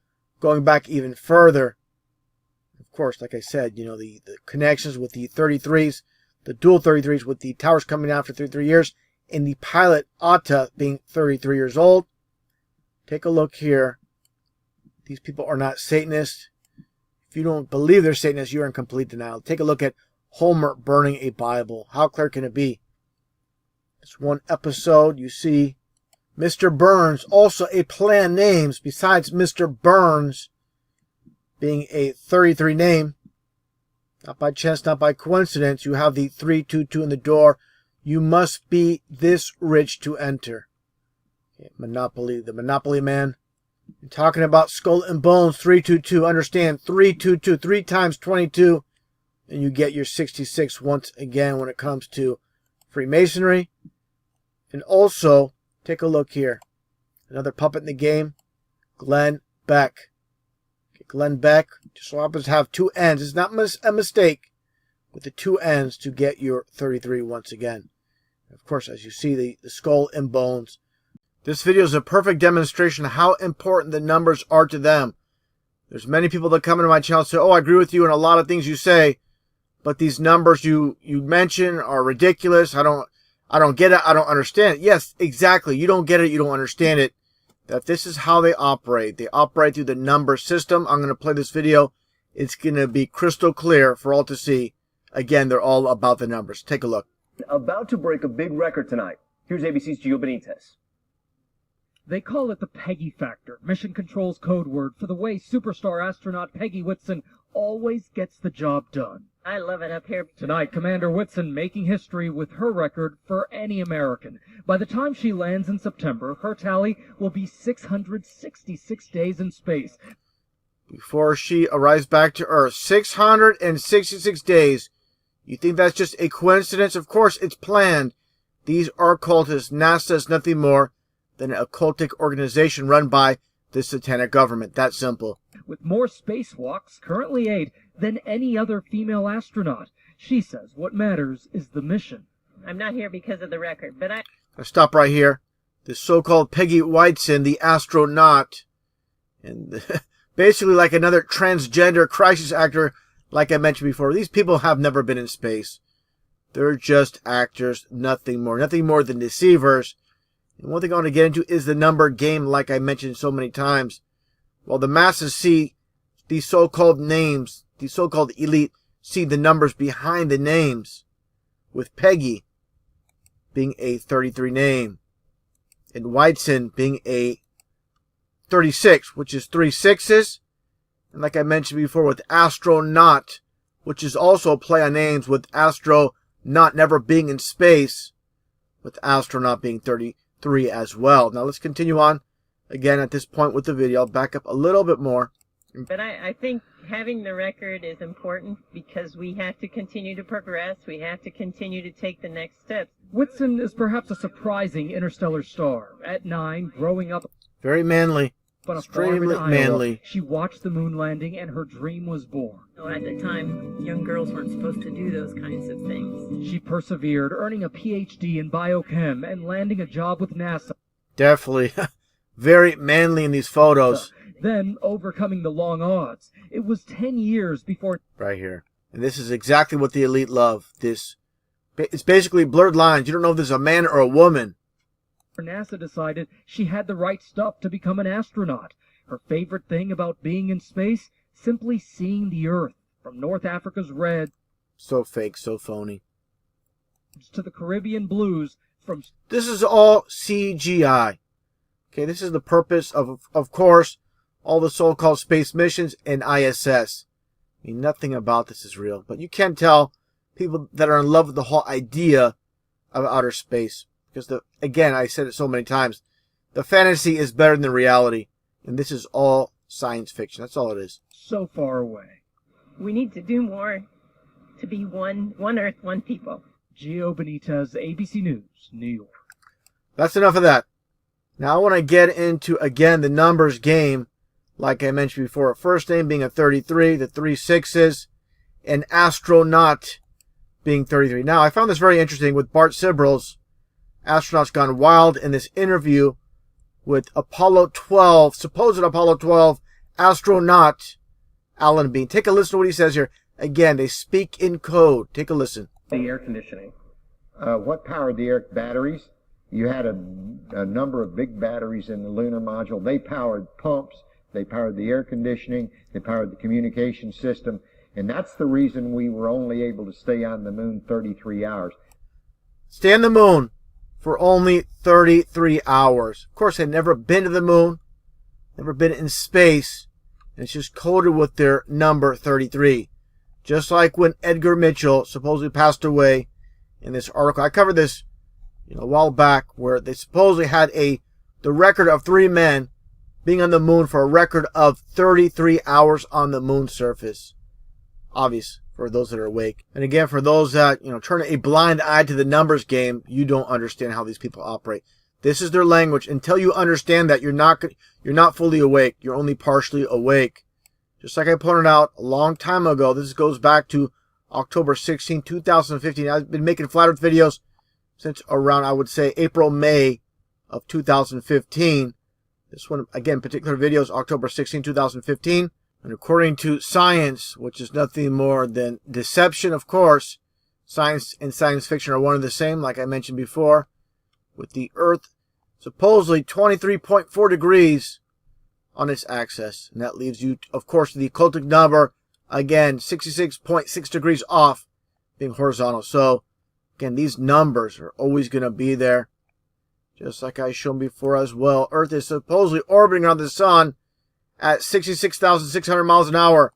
going back even further. Of course, like I said, the connections with the 33s, the dual 33s with the towers coming down for 33 years, and the pilot, Atta, being 33 years old. Take a look here. These people are not Satanists. If you don't believe they're Satanists, you're in complete denial. Take a look at Homer burning a Bible. How clear can it be? It's one episode. You see Mr. Burns, also a play on names, besides Mr. Burns being a 33 name. Not by chance, not by coincidence. You have the 322 in the door. You must be this rich to enter. Okay, Monopoly, the Monopoly man. You're talking about Skull and Bones, 322. Understand, 322, 3 times 22. And you get your 66 once again when it comes to Freemasonry. And also, take a look here. Another puppet in the game, Glenn Beck. Okay, Glenn Beck just so happens to have 2 ends. It's not a mistake with the 2 ends to get your 33 once again. Of course, as you see, the Skull and Bones. This video is a perfect demonstration of how important the numbers are to them. There's many people that come into my channel and say, oh, I agree with you in a lot of things you say, but these numbers you mention are ridiculous. I don't get it. I don't understand it. Yes, exactly. You don't get it. You don't understand it. that this is how they operate. They operate through the number system. I'm going to play this video. It's going to be crystal clear for all to see. Again, they're all about the numbers. Take a look. About to break a big record tonight. Here's ABC's Gio Benitez. They call it the Peggy factor, Mission Control's code word for the way superstar astronaut Peggy Whitson always gets the job done. I love it up here. Tonight, Commander Whitson making history with her record for any American. By the time she lands in September, her tally will be 666 days in space. Before she arrives back to Earth, 666 days. You think that's just a coincidence? Of course, it's planned. These are occultists. NASA is nothing more than an occultic organization run by the satanic government. That simple. With more spacewalks, currently 8, than any other female astronaut. She says what matters is the mission. I'm not here because of the record, but I stop right here. The so-called Peggy Whitson, the astronaut, and basically like another transgender crisis actor, like I mentioned before. These people have never been in space. They're just actors, nothing more than deceivers. And one thing I want to get into is the number game, like I mentioned so many times. While the masses see these so-called names, these so-called elite see the numbers behind the names, with Peggy being a 33 name, and Whitson being a 36, which is 3 6s. And like I mentioned before, with astronaut, which is also a play on names, with astronaut never being in space, with astronaut being 33 as well. Now let's continue on again at this point with the video. I'll back up a little bit more. But I think having the record is important because we have to continue to progress. We have to continue to take the next steps. Whitson is perhaps a surprising interstellar star. At 9, growing up very manly, on a farm in Iowa, manly. She watched the moon landing and her dream was born. At the time, young girls weren't supposed to do those kinds of things. She persevered, earning a PhD in biochem and landing a job with NASA. Definitely very manly in these photos. Then, overcoming the long odds. It was 10 years before... Right here. And this is exactly what the elite love. It's basically blurred lines. You don't know if this is a man or a woman. NASA decided she had the right stuff to become an astronaut. Her favorite thing about being in space? Simply seeing the Earth. From North Africa's red... So fake, so phony. ...to the Caribbean blues. From... This is all CGI. Okay, this is the purpose of course, all the so-called space missions and ISS. I mean, nothing about this is real. But you can tell people that are in love with the whole idea of outer space. Because, again, I said it so many times, the fantasy is better than the reality. And this is all science fiction. That's all it is. So far away. We need to do more to be one Earth, one people. Gio Benitez, ABC News, New York. That's enough of that. Now I want to get into, again, the numbers game. Like I mentioned before, first name being a 33, the 3 6s, and astronaut being 33. Now, I found this very interesting with Bart Sibrels, Astronauts Gone Wild, in this interview with Apollo 12, supposed Apollo 12 astronaut Alan Bean. Take a listen to what he says here. Again, they speak in code. Take a listen. The air conditioning. What powered the air batteries? You had a number of big batteries in the lunar module. They powered pumps. They powered the air conditioning. They powered the communication system. And that's the reason we were only able to stay on the moon 33 hours. Stay on the moon for only 33 hours. Of course, they'd never been to the moon. Never been in space. And it's just coded with their number 33. Just like when Edgar Mitchell supposedly passed away in this article. I covered this a while back, where they supposedly had the record of 3 men being on the moon for a record of 33 hours on the moon surface. Obvious for those that are awake. And again, for those that, turn a blind eye to the numbers game, you don't understand how these people operate. This is their language. Until you understand that, you're not fully awake. You're only partially awake. Just like I pointed out a long time ago, this goes back to October 16, 2015. I've been making flat earth videos since around, I would say, April, May of 2015. This one, again, particular videos, October 16, 2015. And according to science, which is nothing more than deception, of course, science and science fiction are one and the same, like I mentioned before, with the Earth supposedly 23.4 degrees on its axis. And that leaves you, of course, the occultic number, again, 66.6 degrees off, being horizontal. So, again, these numbers are always going to be there. Just like I showed before as well. Earth is supposedly orbiting around the sun at 66,600 miles an hour.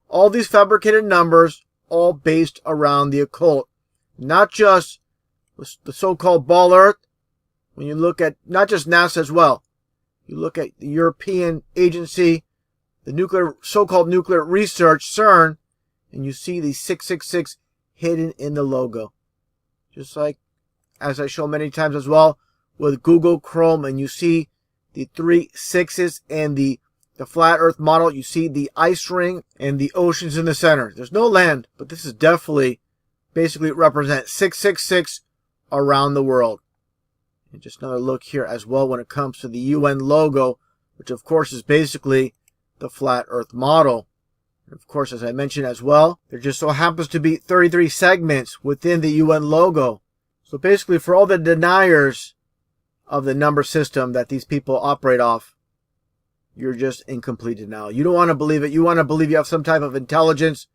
All these fabricated numbers, all based around the occult. Not just the so-called ball Earth. When you look at, not just NASA as well. You look at the European agency, the so-called nuclear research, CERN, and you see the 666 hidden in the logo. Just like, as I show many times as well, with Google Chrome, and you see the 3 6s and the flat Earth model. You see the ice ring and the oceans in the center. There's no land, but this is definitely, basically represents 666 around the world. And just another look here as well when it comes to the UN logo, which of course is basically the flat Earth model. And of course, as I mentioned as well, there just so happens to be 33 segments within the UN logo. So basically, for all the deniers of the number system that these people operate off, you're just incomplete denial. You don't want to believe it. You want to believe you have some type of intelligence.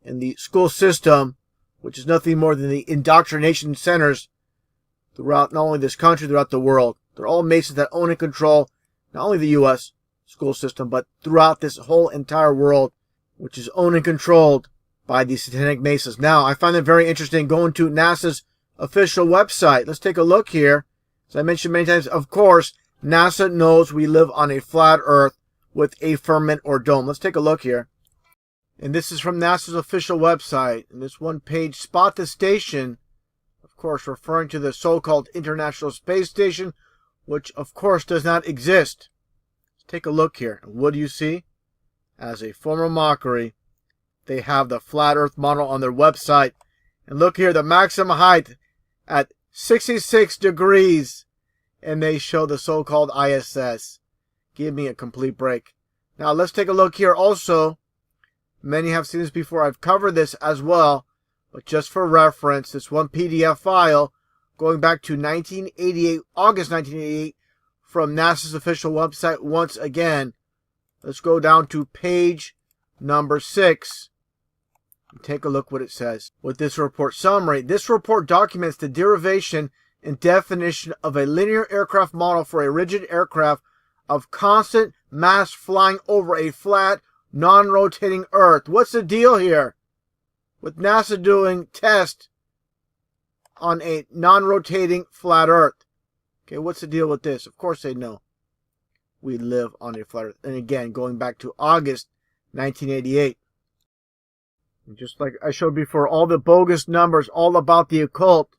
In the school system, which is nothing more than the indoctrination centers throughout not only this country, throughout the world. They're all Masons that own and control not only the U.S. school system, but throughout this whole entire world, which is owned and controlled by the Satanic Masons. Now, I find it very interesting going to NASA's official website. Let's take a look here. As I mentioned many times, of course, NASA knows we live on a flat Earth with a firmament or dome. Let's take a look here. And this is from NASA's official website. And this one page, spot the station, of course, referring to the so-called International Space Station, which, of course, does not exist. Let's take a look here. And what do you see? As a form of mockery, they have the flat Earth model on their website. And look here, the maximum height at 66 degrees. And they show the so-called ISS. Give me a complete break. Now, let's take a look here also. Many have seen this before. I've covered this as well. But just for reference, this one PDF file going back to 1988, August 1988, from NASA's official website once again. Let's go down to page number 6. And take a look what it says. With this report summary, this report documents the derivation and definition of a linear aircraft model for a rigid aircraft of constant mass flying over a flat, non-rotating Earth. What's the deal here with NASA doing tests on a non-rotating flat Earth? Okay, what's the deal with this? Of course they know we live on a flat Earth. And again, going back to August 1988. And just like I showed before, all the bogus numbers, all about the occult,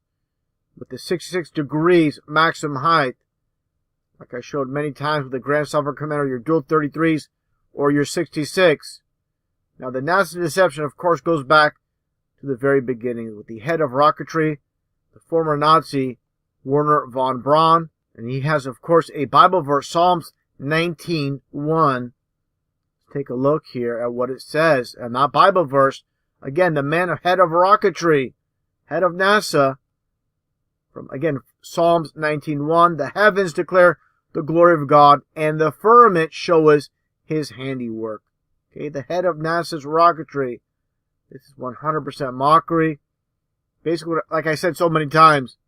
with the 66 degrees maximum height, like I showed many times with the Grand Sovereign Commander, your dual 33s or your 66. Now, the NASA deception, of course, goes back to the very beginning with the head of rocketry, the former Nazi Werner von Braun. And he has, of course, a Bible verse, Psalms 19:1. Let's take a look here at what it says. And that Bible verse, again, the man head of rocketry, head of NASA, from, again, Psalms 19:1, the heavens declare the glory of God, and the firmament shows his handiwork. Okay, the head of NASA's rocketry. This is 100% mockery. Basically, like I said so many times,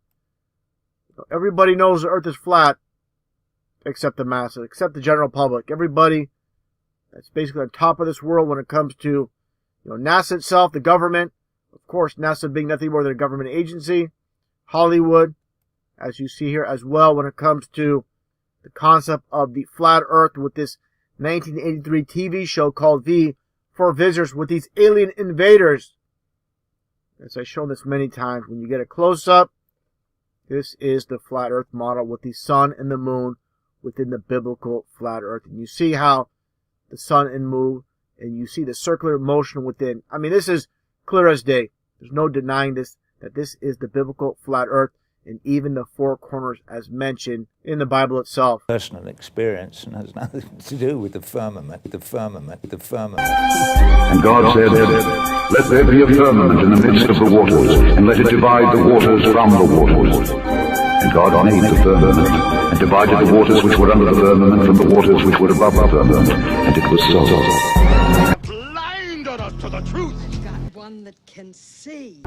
everybody knows the Earth is flat, except the masses, except the general public. Everybody that's basically on top of this world when it comes to, NASA itself, the government. Of course, NASA being nothing more than a government agency. Hollywood, as you see here as well, when it comes to the concept of the flat Earth with this 1983 TV show called V for Visitors with these alien invaders. As I've shown this many times, when you get a close-up, this is the flat Earth model with the sun and the moon within the biblical flat Earth. And you see how the sun and moon, and you see the circular motion within. I mean, this is clear as day. There's no denying this, that this is the biblical flat Earth, and even the four corners as mentioned in the Bible itself. Personal experience and has nothing to do with the firmament. And God said, "Let there be a firmament in the midst of the waters, and let it divide the waters from the waters." And God made the firmament, and divided the waters which were under the firmament from the waters which were above the firmament. And it was so. Blinded us to the truth. Got one that can see.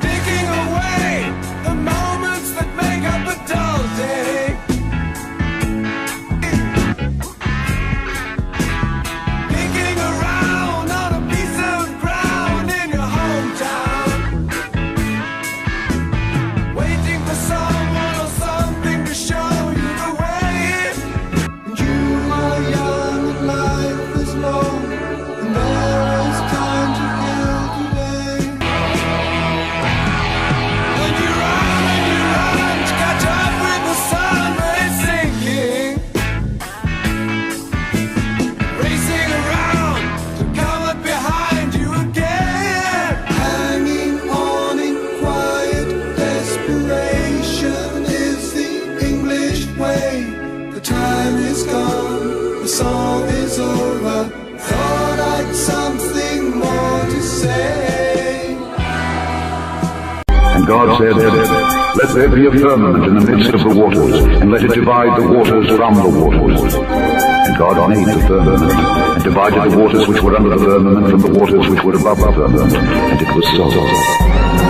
Taking away the moments that make up a dull day. Picking around on a piece of ground in your hometown. Waiting for someone or something to show you the way. You are young and life is long, and there is time to kill today. And you run to catch up with the sun rays sinking. Racing around to come up behind you again. Hanging on in quiet desperation is the English way. The time is gone, the song is over. Thought I'd something more to say. And God said, let there be a firmament in the midst of the waters, and let it divide the waters from the waters. And God made the firmament, and divided the waters which were under the firmament from the waters which were above the firmament. And it was so.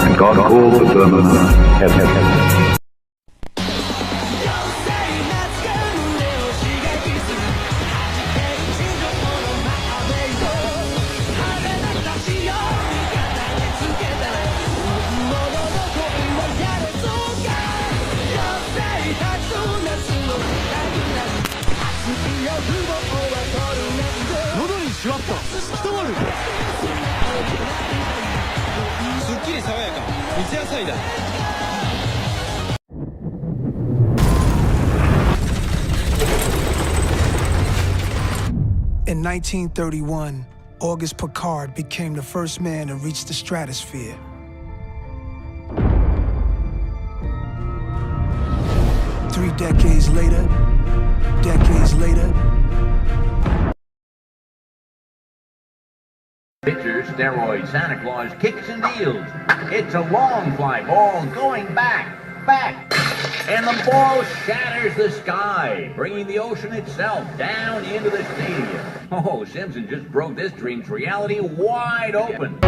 And God called the firmament heaven. In 1931, Auguste Piccard became the first man to reach the stratosphere. Three decades later, Pictures, steroids, Santa Claus, kicks and deals. It's a long fly ball going back. And the ball shatters the sky, bringing the ocean itself down into the stadium. Oh, Simpson just broke this dream's reality wide open.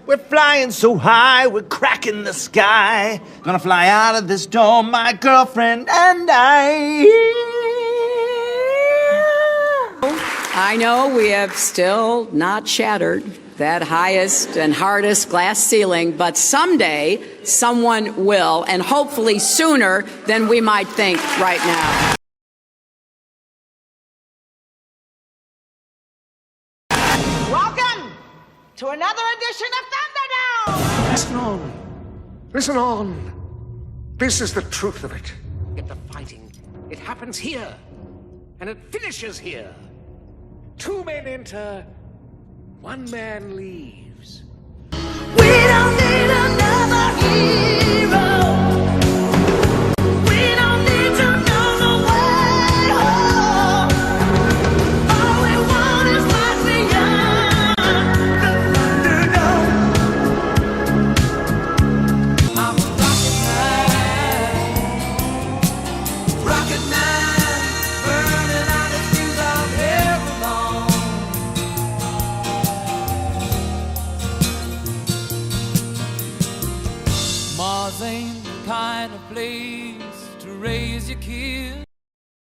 We're flying so high, we're cracking the sky. Gonna fly out of this dome, my girlfriend and I know we have still not shattered that highest and hardest glass ceiling, but someday someone will, and hopefully sooner than we might think right now. Welcome to another edition of Thunderdome! Listen on. Listen on. This is the truth of it. Get the fighting. It happens here. And it finishes here. 2 men enter. 1 man leaves. We don't need another hero. We don't need to know the way home. All we want is what's beyond the Thunderdome. I'm a rocket man, burning out the fuse all day long. Mars ain't the kind of place to raise your kids.